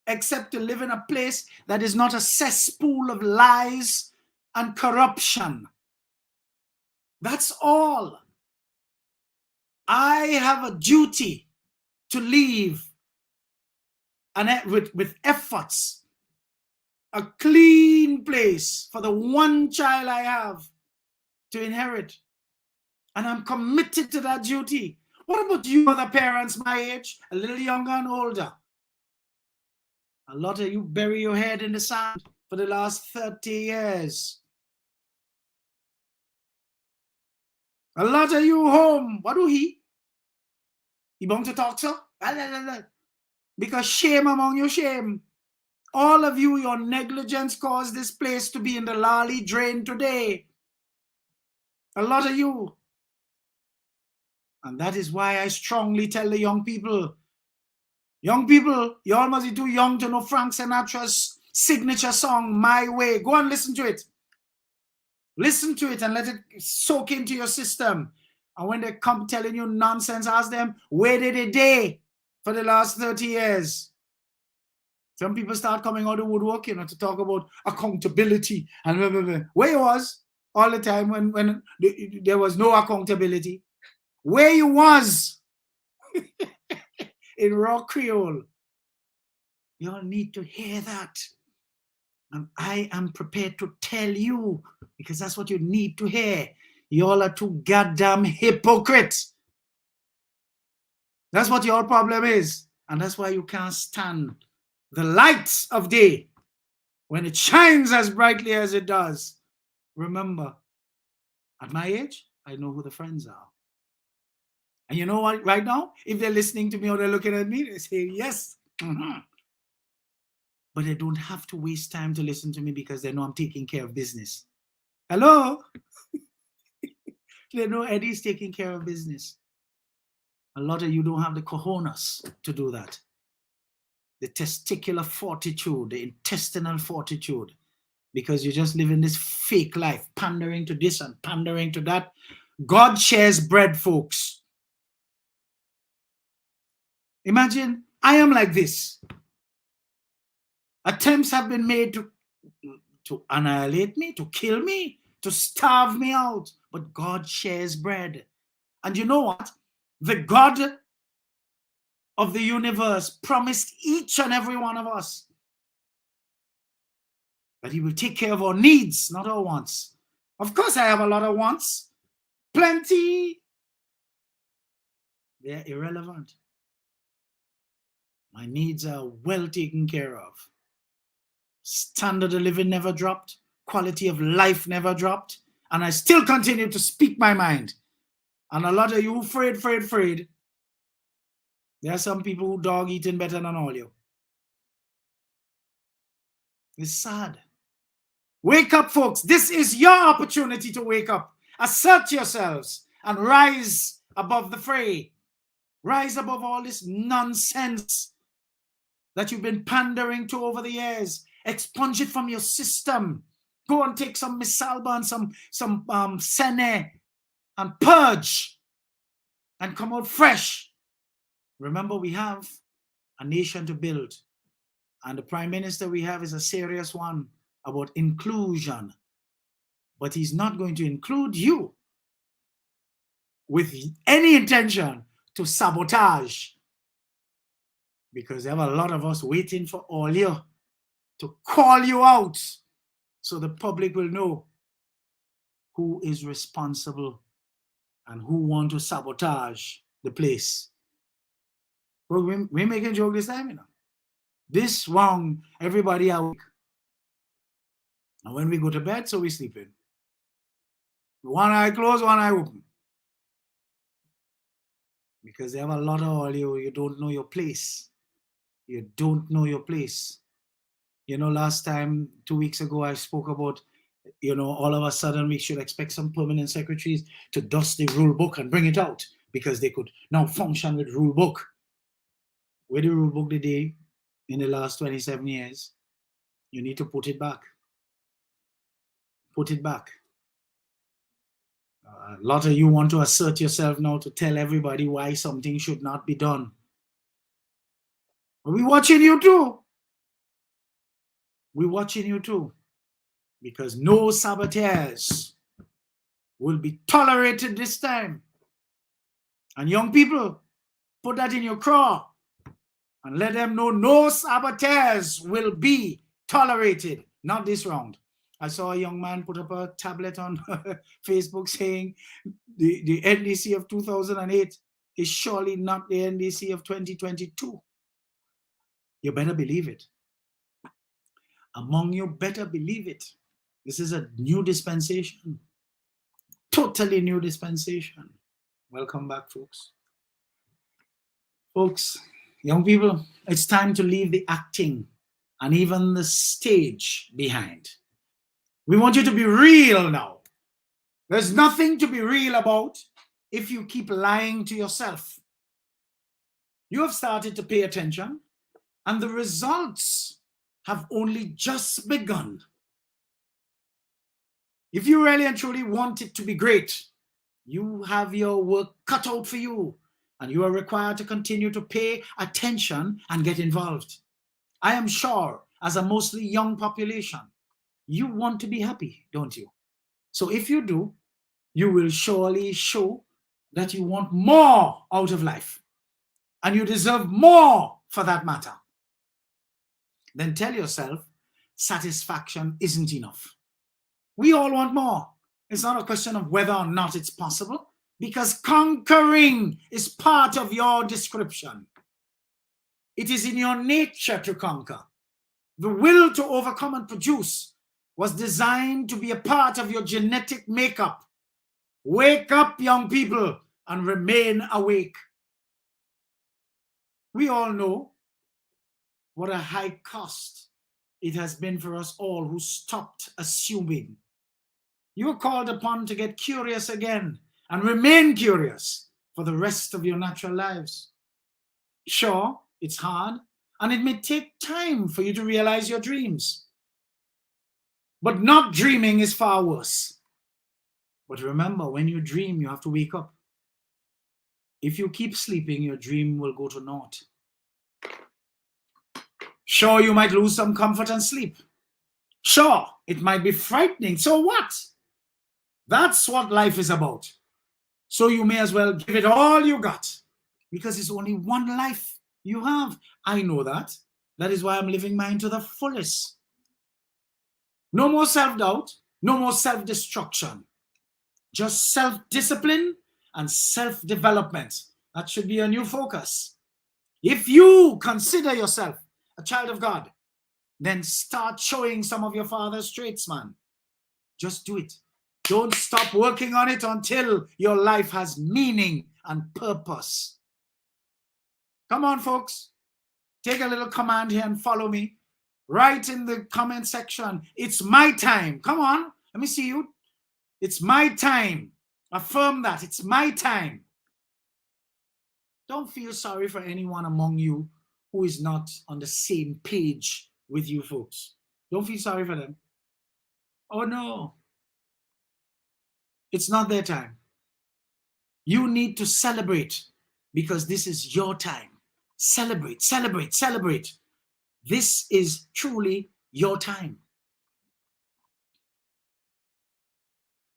except to live in a place that is not a cesspool of lies and corruption. That's all. I have a duty to leave and with efforts a clean place for the one child I have to inherit. And I'm committed to that duty. What about you other parents my age, a little younger and older? A lot of you bury your head in the sand for the last 30 years. A lot of you home, what do he? He bound to talk, sir? Because shame among you, shame. All of you, your negligence caused this place to be in the lolly drain today. A lot of you. And that is why I strongly tell the young people, you all must be too young to know Frank Sinatra's signature song, My Way. Go and listen to it. Listen to it and let it soak into your system. And when they come telling you nonsense, ask them, where did it day for the last 30 years? Some people start coming out of woodwork, to talk about accountability and blah, blah, blah. Where you was all the time when there was no accountability? Where you was? in raw Creole. You all need to hear that. And I am prepared to tell you, because that's what you need to hear. You all are too goddamn hypocrites. That's what your problem is. And that's why you can't stand the lights of day when it shines as brightly as it does. Remember, at my age, I know who the friends are. And you know what, right now, if they're listening to me or they're looking at me, they say, yes. But they don't have to waste time to listen to me because they know I'm taking care of business. Hello? They know Eddie's taking care of business. A lot of you don't have the cojones to do that. The testicular fortitude, the intestinal fortitude, because you just live in this fake life, pandering to this and pandering to that. God shares bread, folks. Imagine, I am like this. Attempts have been made to annihilate me, to kill me, to starve me out. But God shares bread. And you know what? The God of the universe promised each and every one of us that he will take care of our needs, not our wants. Of course, I have a lot of wants. Plenty. They're irrelevant. My needs are well taken care of. Standard of living never dropped. Quality of life never dropped. And I still continue to speak my mind. And a lot of you afraid. There are some people who dog eating better than all you. It's sad. Wake up, folks. This is your opportunity to wake up. Assert yourselves and rise above the fray. Rise above all this nonsense that you've been pandering to over the years. Expunge it from your system. Go and take some misalba and some sene and purge and come out fresh. Remember, we have a nation to build. And the prime minister we have is a serious one about inclusion. But he's not going to include you with any intention to sabotage. Because there are a lot of us waiting for all you to call you out so the public will know who is responsible and who want to sabotage the place. But we're making joke this time, you know. This wrong, everybody awake. And when we go to bed, so we sleep in. One eye closed, one eye open. Because they have a lot of all you don't know your place. You don't know your place. You know, last time, 2 weeks ago, I spoke about, you know, all of a sudden we should expect some permanent secretaries to dust the rule book and bring it out because they could now function with rule book. Where the rule book today in the last 27 years, you need to put it back. Put it back. A lot of you want to assert yourself now to tell everybody why something should not be done. But we're watching you too. We're watching you too. Because no saboteurs will be tolerated this time. And young people, put that in your craw and let them know no saboteurs will be tolerated. Not this round. I saw a young man put up a tablet on Facebook saying the NDC of 2008 is surely not the NDC of 2022. You better believe it. Among you better believe it. This is a new dispensation. Totally new dispensation. Welcome back, folks. Folks, young people, it's time to leave the acting and even the stage behind. We want you to be real now. There's nothing to be real about if you keep lying to yourself. You have started to pay attention, and the results have only just begun. If you really and truly want it to be great, you have your work cut out for you, and you are required to continue to pay attention and get involved. I am sure, as a mostly young population, you want to be happy, don't you? So if you do, you will surely show that you want more out of life. and you deserve more for that matter, then tell yourself satisfaction isn't enough. We all want more. It's not a question of whether or not it's possible, because conquering is part of your description. It is in your nature to conquer. The will to overcome and produce was designed to be a part of your genetic makeup. Wake up, young people, and remain awake. We all know what a high cost it has been for us all who stopped assuming. You are called upon to get curious again and remain curious for the rest of your natural lives. Sure, it's hard, and it may take time for you to realize your dreams. But not dreaming is far worse. But remember, when you dream, you have to wake up. If you keep sleeping, your dream will go to naught. Sure, you might lose some comfort and sleep. Sure, it might be frightening. So what? That's what life is about. So you may as well give it all you got, because it's only one life you have. I know that. That is why I'm living mine to the fullest. No more self-doubt, no more self-destruction. Just self-discipline and self-development. That should be a new focus. If you consider yourself a child of God, then start showing some of your father's traits, man. Just do it. Don't stop working on it until your life has meaning and purpose. Come on, folks. Take a little command here and follow me. Write in the comment section, it's my time. Come on, let me see you. It's my time. Affirm that. It's my time. Don't feel sorry for anyone among you who is not on the same page with you folks. Don't feel sorry for them. Oh no. It's not their time. You need to celebrate, because this is your time. Celebrate, celebrate, celebrate. This is truly your time.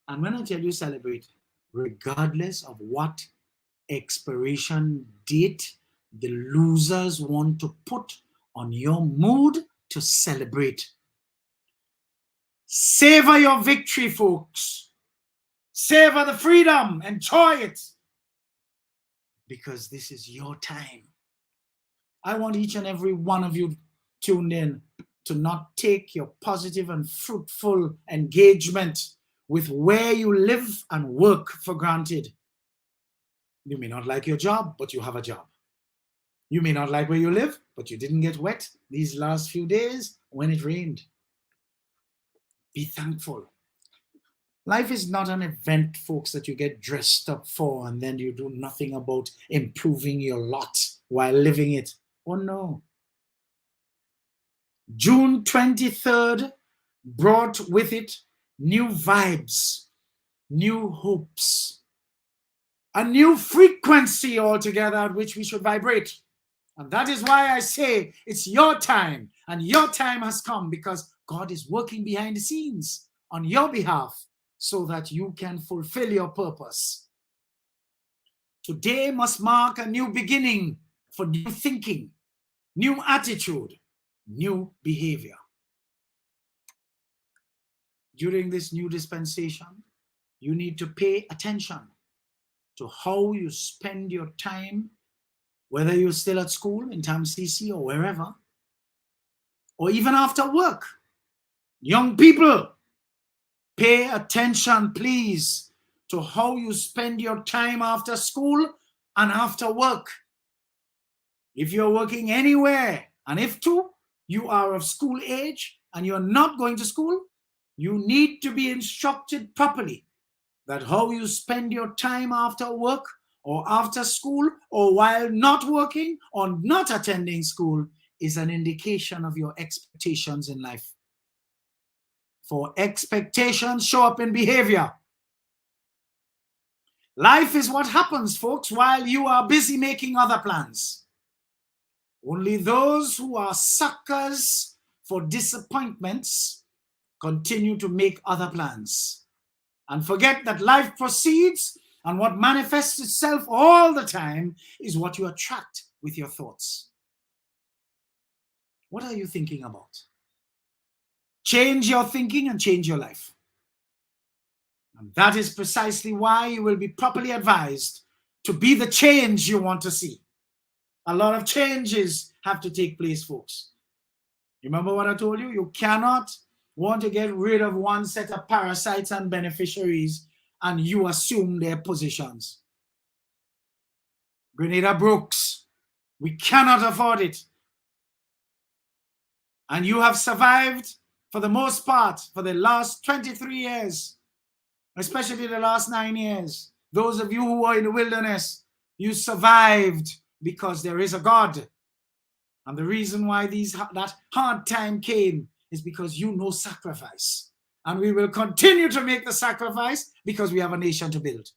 And when I tell you celebrate, regardless of what expiration date the losers want to put on your mood to celebrate. Savor your victory, folks. Savor the freedom. Enjoy it. Because this is your time. I want each and every one of you tuned in to not take your positive and fruitful engagement with where you live and work for granted. You may not like your job, but you have a job. You may not like where you live, but you didn't get wet these last few days when it rained. Be thankful. Life is not an event, folks, that you get dressed up for and then you do nothing about improving your lot while living it. Oh no. June 23rd brought with it new vibes, new hopes, a new frequency altogether at which we should vibrate. And that is why I say it's your time, and your time has come, because God is working behind the scenes on your behalf so that you can fulfill your purpose. Today must mark a new beginning for new thinking, new attitude, new behavior. During this new dispensation, you need to pay attention to how you spend your time, whether you're still at school in CC or wherever, or even after work. Young people, pay attention, please, to how you spend your time after school and after work. If you're working anywhere, and if you are of school age and you're not going to school, you need to be instructed properly that how you spend your time after work or after school or while not working or not attending school is an indication of your expectations in life. For expectations show up in behavior. Life is what happens, folks, while you are busy making other plans. Only those who are suckers for disappointments continue to make other plans and forget that life proceeds, and what manifests itself all the time is what you attract with your thoughts. What are you thinking about? Change your thinking and change your life. And that is precisely why you will be properly advised to be the change you want to see. A lot of changes have to take place, folks. Remember what I told you? You cannot want to get rid of one set of parasites and beneficiaries and you assume their positions. Grenada Brooks, we cannot afford it. And you have survived for the most part for the last 23 years, especially the last 9 years. Those of you who are in the wilderness, you survived because there is a God. And the reason why that hard time came is because you know sacrifice. And we will continue to make the sacrifice because we have a nation to build.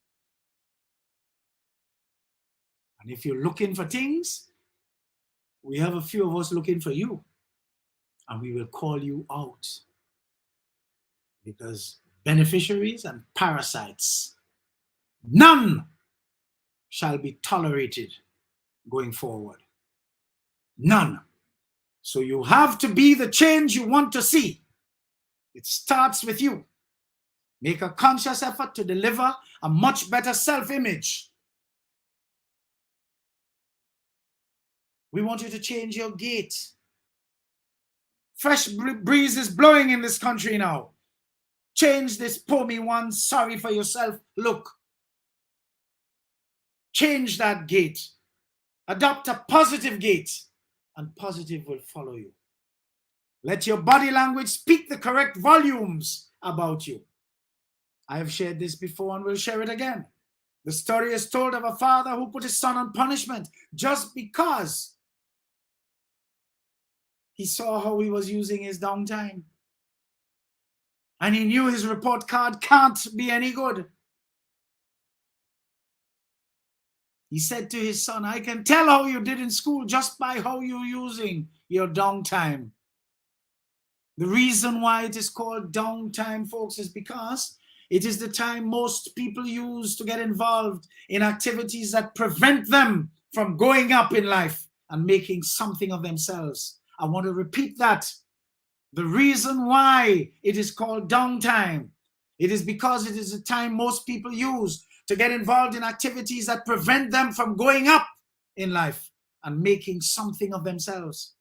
And if you're looking for things, we have a few of us looking for you. And we will call you out. Because beneficiaries and parasites, none shall be tolerated going forward. None. So you have to be the change you want to see. It starts with you. Make a conscious effort to deliver a much better self-image. We want you to change your gait. Fresh breeze is blowing in this country now. Change this "poor me one, sorry for yourself" look. Change that gait. Adopt a positive gait, and positive will follow you. Let your body language speak the correct volumes about you. I have shared this before and will share it again. The story is told of a father who put his son on punishment just because he saw how he was using his downtime. And he knew his report card can't be any good. He said to his son, "I can tell how you did in school just by how you're using your downtime." The reason why it is called downtime, folks, is because it is the time most people use to get involved in activities that prevent them from going up in life and making something of themselves. I want to repeat that. The reason why it is called downtime, it is because it is the time most people use to get involved in activities that prevent them from going up in life and making something of themselves.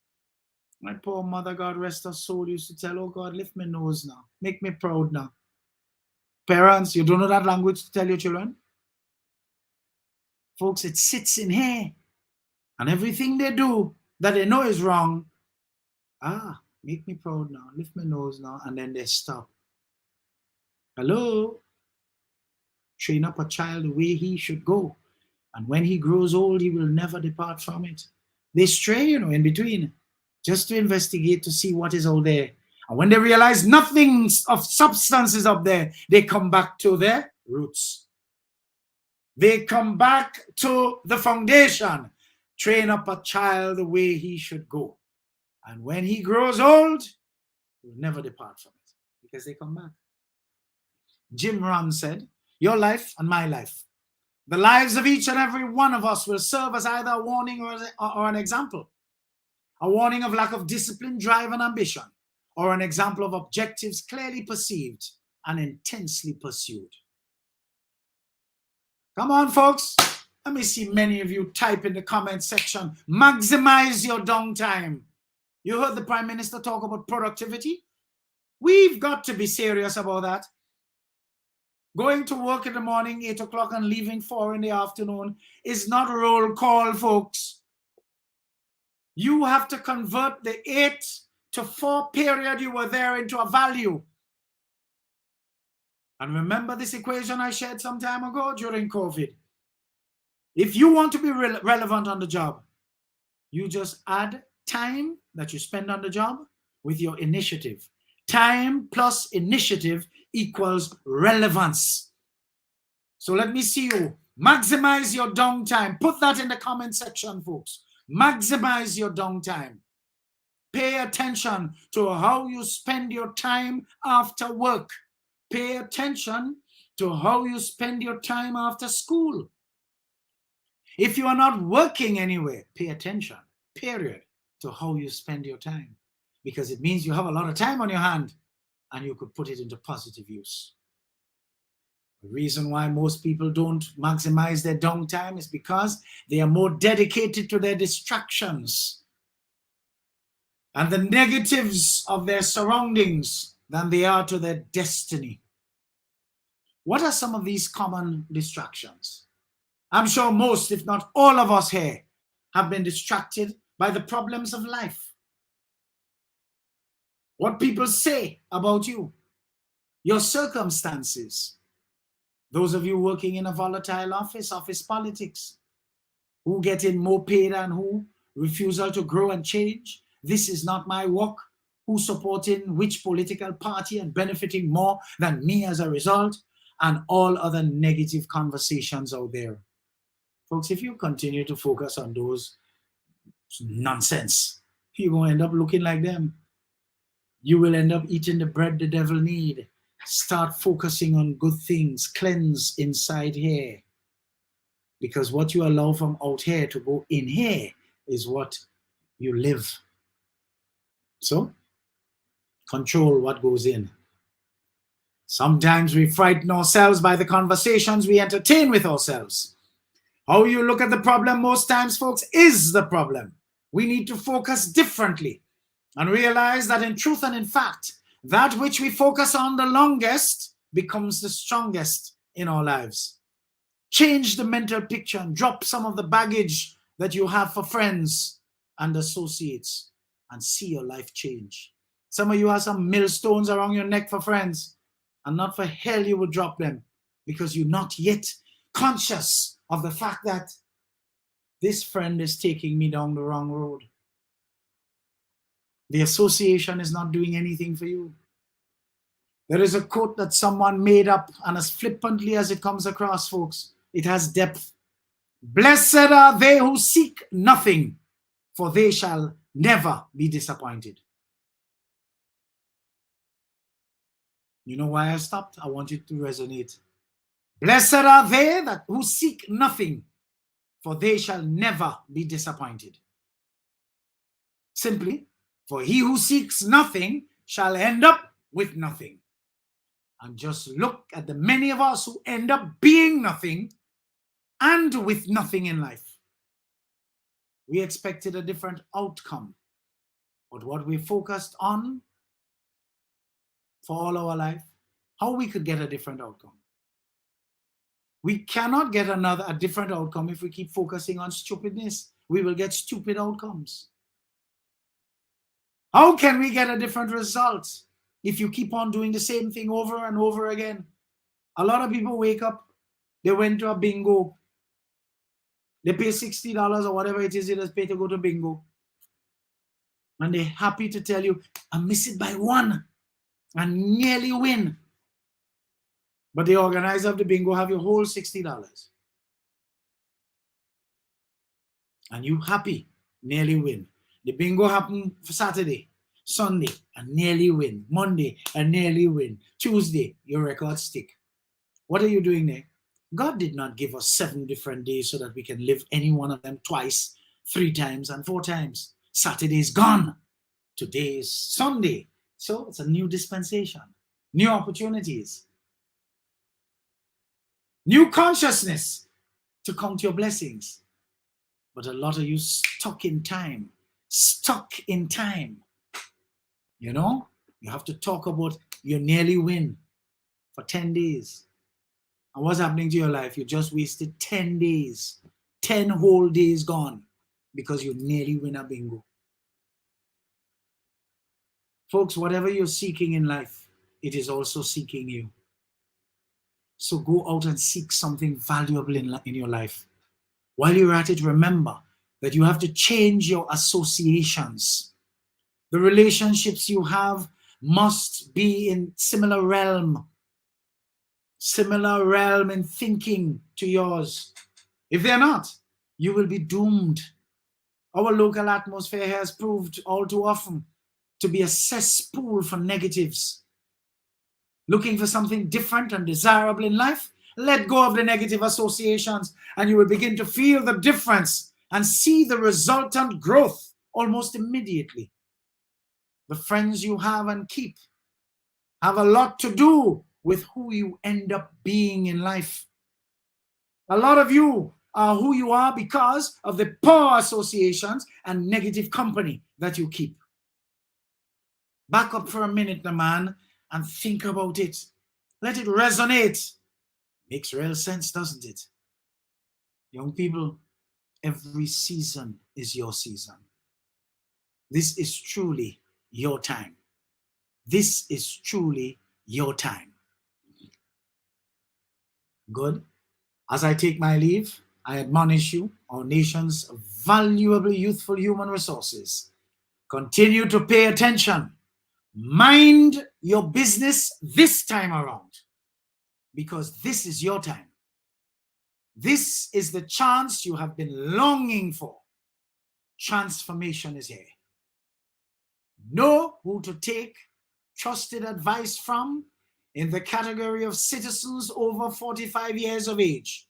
My poor mother, God rest her soul, used to tell, "Oh God, lift my nose now. Make me proud now." Parents, you don't know that language to tell your children? Folks, it sits in here. And everything they do that they know is wrong, make me proud now, lift my nose now, and then they stop. Hello? Train up a child the way he should go. And when he grows old, he will never depart from it. They stray, in between, just to investigate to see what is out there. And when they realize nothing of substance is up there, they come back to their roots. They come back to the foundation. Train up a child the way he should go. And when he grows old, he will never depart from it because they come back. Jim Rohn said, "Your life and my life, the lives of each and every one of us will serve as either a warning or an example. A warning of lack of discipline, drive, and ambition, or an example of objectives clearly perceived and intensely pursued." Come on, folks. Let me see many of you type in the comment section. Maximize your downtime. You heard the Prime Minister talk about productivity. We've got to be serious about that. Going to work in the morning, 8 o'clock, and leaving 4 in the afternoon is not roll call, folks. You have to convert the 8 to 4 period you were there into a value. And remember this equation I shared some time ago during COVID. If you want to be relevant on the job, you just add time that you spend on the job with your initiative. Time plus initiative equals relevance. So let me see you. Maximize your downtime. Put that in the comment section, folks. Maximize your downtime. Pay attention to how you spend your time after work. Pay attention to how you spend your time after school. If you are not working anywhere, pay attention, period, to how you spend your time, because it means you have a lot of time on your hand and you could put it into positive use. The reason why most people don't maximize their downtime is because they are more dedicated to their distractions and the negatives of their surroundings than they are to their destiny. What are some of these common distractions? I'm sure most, if not all of us here, have been distracted by the problems of life. What people say about you, your circumstances. Those of you working in a volatile office politics, who get in more pay than who, refusal to grow and change, this is not my work, who supporting which political party and benefiting more than me as a result, and all other negative conversations out there. Folks, if you continue to focus on those nonsense, you're going to end up looking like them. You will end up eating the bread the devil need. Start focusing on good things. Cleanse inside here. Because what you allow from out here to go in here is what you live. So, control what goes in. Sometimes we frighten ourselves by the conversations we entertain with ourselves. How you look at the problem most times, folks, is the problem. We need to focus differently and realize that in truth and in fact, that which we focus on the longest becomes the strongest in our lives. Change the mental picture and drop some of the baggage that you have for friends and associates and see your life change. Some of you have some millstones around your neck for friends, and not for hell you will drop them because you're not yet conscious of the fact that this friend is taking me down the wrong road. The association is not doing anything for you. There is a quote that someone made up, and as flippantly as it comes across, folks, it has depth. Blessed are they who seek nothing, for they shall never be disappointed. You know why I stopped? I want you to resonate. Blessed are they who seek nothing, for they shall never be disappointed. Simply, for he who seeks nothing shall end up with nothing. And just look at the many of us who end up being nothing and with nothing in life. We expected a different outcome, but what we focused on for all our life, how we could get a different outcome. We cannot get a different outcome if we keep focusing on stupidness. We will get stupid outcomes. How can we get a different result if you keep on doing the same thing over and over again? A lot of people wake up, they went to a bingo, they pay $60 or whatever it is they just pay to go to bingo. And they're happy to tell you, I miss it by one and nearly win. But the organizer of the bingo have your whole $60. And you happy, nearly win. The bingo happened for Saturday, Sunday, and nearly win. Monday, and nearly win. Tuesday, your record stick. What are you doing there? God did not give us 7 different days so that we can live any one of them twice, 3 times, and 4 times. Saturday is gone. Today is Sunday. So it's a new dispensation, new opportunities, new consciousness to count your blessings. But a lot of you stuck in time. You know, you have to talk about you nearly win for 10 days. And what's happening to your life? You just wasted 10 days, 10 whole days gone because you nearly win a bingo. Folks, whatever you're seeking in life, it is also seeking you. So go out and seek something valuable in your life. While you're at it, remember that you have to change your associations. The relationships you have must be in similar realm in thinking to yours. If they're not, you will be doomed. Our local atmosphere has proved all too often to be a cesspool for negatives. Looking for something different and desirable in life, Let go of the negative associations, and you will begin to feel the difference and see the resultant growth almost immediately. The friends you have and keep have a lot to do with who you end up being in life. A lot of you are who you are because of the poor associations and negative company that you keep. Back up for a minute, man, and think about it. Let it resonate. Makes real sense, doesn't it? Young people, every season is your season. This is truly your time. This is truly your time. Good. As I take my leave, I admonish you, our nation's valuable youthful human resources. Continue to pay attention. Mind your business this time around, because this is your time. This is the chance you have been longing for. Transformation is here. Know who to take trusted advice from in the category of citizens over 45 years of age.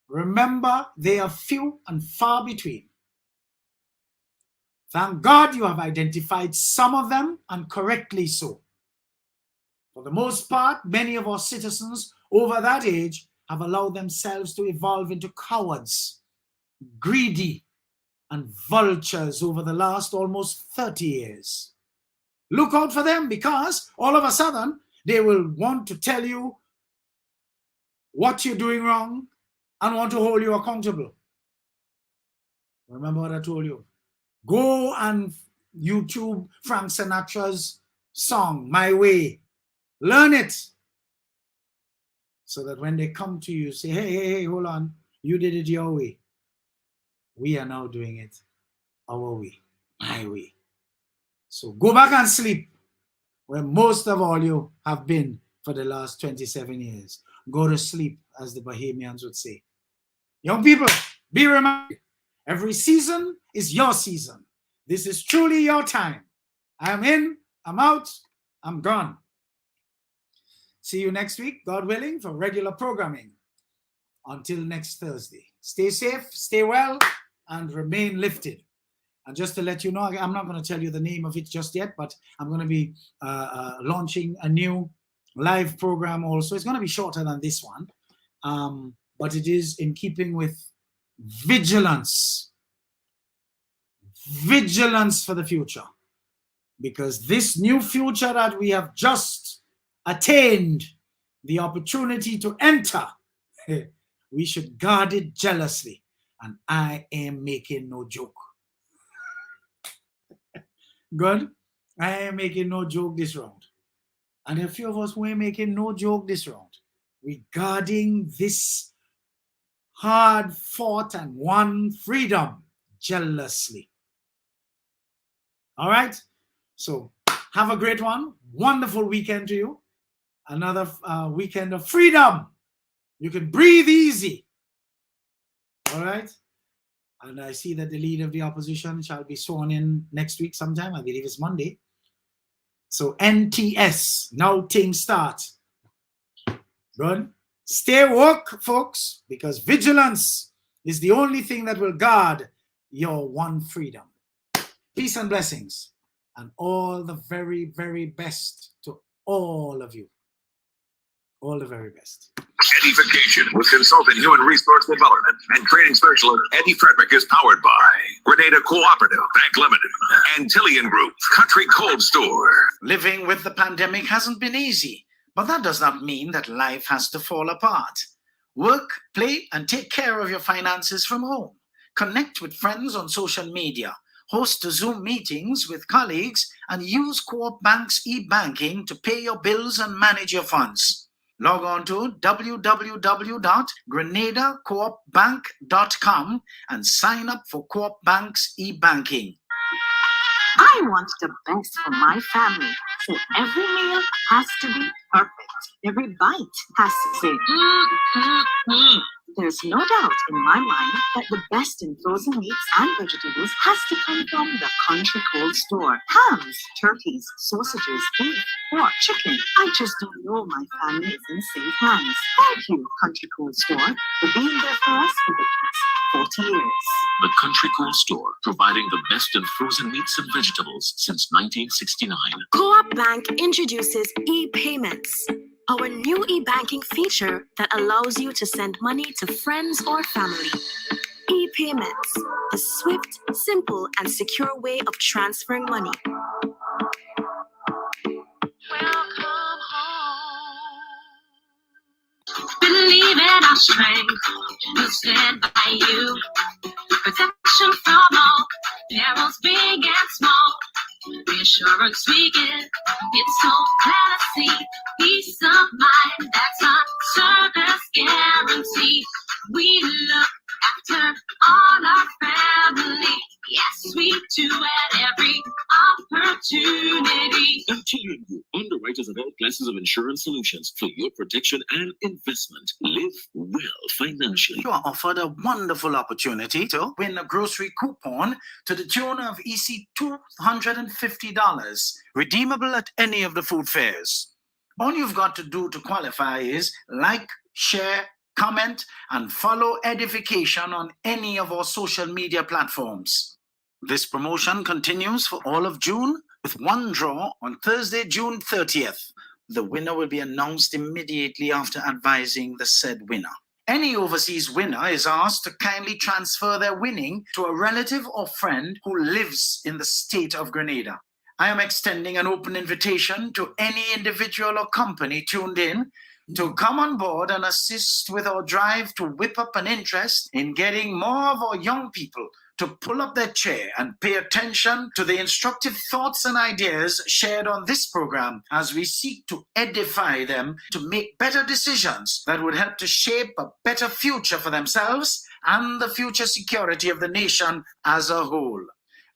Remember, they are few and far between. Thank God you have identified some of them, and correctly so. For the most part, many of our citizens over that age have allowed themselves to evolve into cowards, greedy, and vultures over the last almost 30 years. Look out for them, because all of a sudden they will want to tell you what you're doing wrong and want to hold you accountable. Remember what I told you? Go and YouTube Frank Sinatra's song, My Way. Learn it. So that when they come to you, say, hey, hold on. You did it your way. We are now doing it our way, my way. So go back and sleep where most of all you have been for the last 27 years. Go to sleep, as the Bahamians would say. Young people, be reminded, every season is your season. This is truly your time. I am in, I'm out, I'm gone. See you next week, God willing, for regular programming. Until next Thursday. Stay safe, stay well, and remain lifted. And just to let you know, I'm not going to tell you the name of it just yet, but I'm going to be launching a new live program also. It's going to be shorter than this one, but it is in keeping with vigilance. Vigilance for the future. Because this new future that we have just attained the opportunity to enter, we should guard it jealously. And I am making no joke. Good? I am making no joke this round. And a few of us who ain't making no joke this round regarding this hard fought and won freedom jealously. All right? So have a great one. Wonderful weekend to you. Another weekend of freedom. You can breathe easy. All right? And I see that the leader of the opposition shall be sworn in next week sometime. I believe it's Monday. So NTS, now things start. Good. Stay woke, folks, because vigilance is the only thing that will guard your one freedom. Peace and blessings. And all the very, very best to all of you. All the very best. EDDIE-FICATION with consultant human resource development and training specialist Eddie Frederick is powered by Grenada Cooperative, Bank Limited, Antillian Group, Country Cold Store. Living with the pandemic hasn't been easy, but that does not mean that life has to fall apart. Work, play, and take care of your finances from home. Connect with friends on social media. Host Zoom meetings with colleagues and use Co-op Bank's e-banking to pay your bills and manage your funds. Log on to www.grenadacoopbank.com and sign up for Co-op Bank's e-banking. I want the best for my family, so every meal has to be perfect. Every bite has to say, There's no doubt in my mind that the best in frozen meats and vegetables has to come from the Country Cold Store. Hams, turkeys, sausages, beef, pork, chicken. I just don't know my family is in safe hands. Thank you, Country Cold Store, for being there for us for the past 40 years. The Country Cold Store, providing the best in frozen meats and vegetables since 1969. Co-op Bank introduces e-payments, our new e-banking feature that allows you to send money to friends or family. E-payments, the swift, simple, and secure way of transferring money. Welcome home. Believe in our strength. We'll stand by you. Protection from all perils, big and small. Reassurance we give. It's so clear to see. Peace of mind, that's our service guarantee. We look after all our family. Yes, we do at every opportunity. Antillian Group, underwriters of all classes of insurance solutions for your protection and investment. Live well financially. You are offered a wonderful opportunity to win a grocery coupon to the tune of EC $250, redeemable at any of the food fairs. All you've got to do to qualify is like, share, comment, and follow EDDIE-FICATION on any of our social media platforms. This promotion continues for all of June with one draw on Thursday, June 30th. The winner will be announced immediately after advising the said winner. Any overseas winner is asked to kindly transfer their winning to a relative or friend who lives in the state of Grenada. I am extending an open invitation to any individual or company tuned in to come on board and assist with our drive to whip up an interest in getting more of our young people to pull up their chair and pay attention to the instructive thoughts and ideas shared on this program as we seek to edify them to make better decisions that would help to shape a better future for themselves and the future security of the nation as a whole.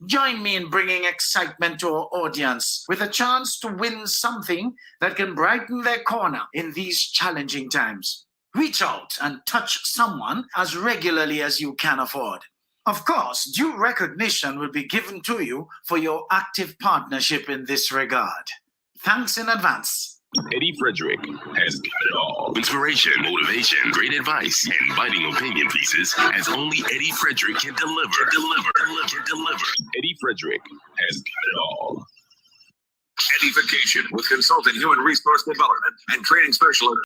Join me in bringing excitement to our audience with a chance to win something that can brighten their corner in these challenging times. Reach out and touch someone as regularly as you can afford. Of course, due recognition will be given to you for your active partnership in this regard. Thanks in advance. Eddie Frederick has got it all. Inspiration, motivation, great advice, and biting opinion pieces as only Eddie Frederick can deliver. Eddie Frederick has got it all. EDDIE-FICATION with consultant human resource development and training specialist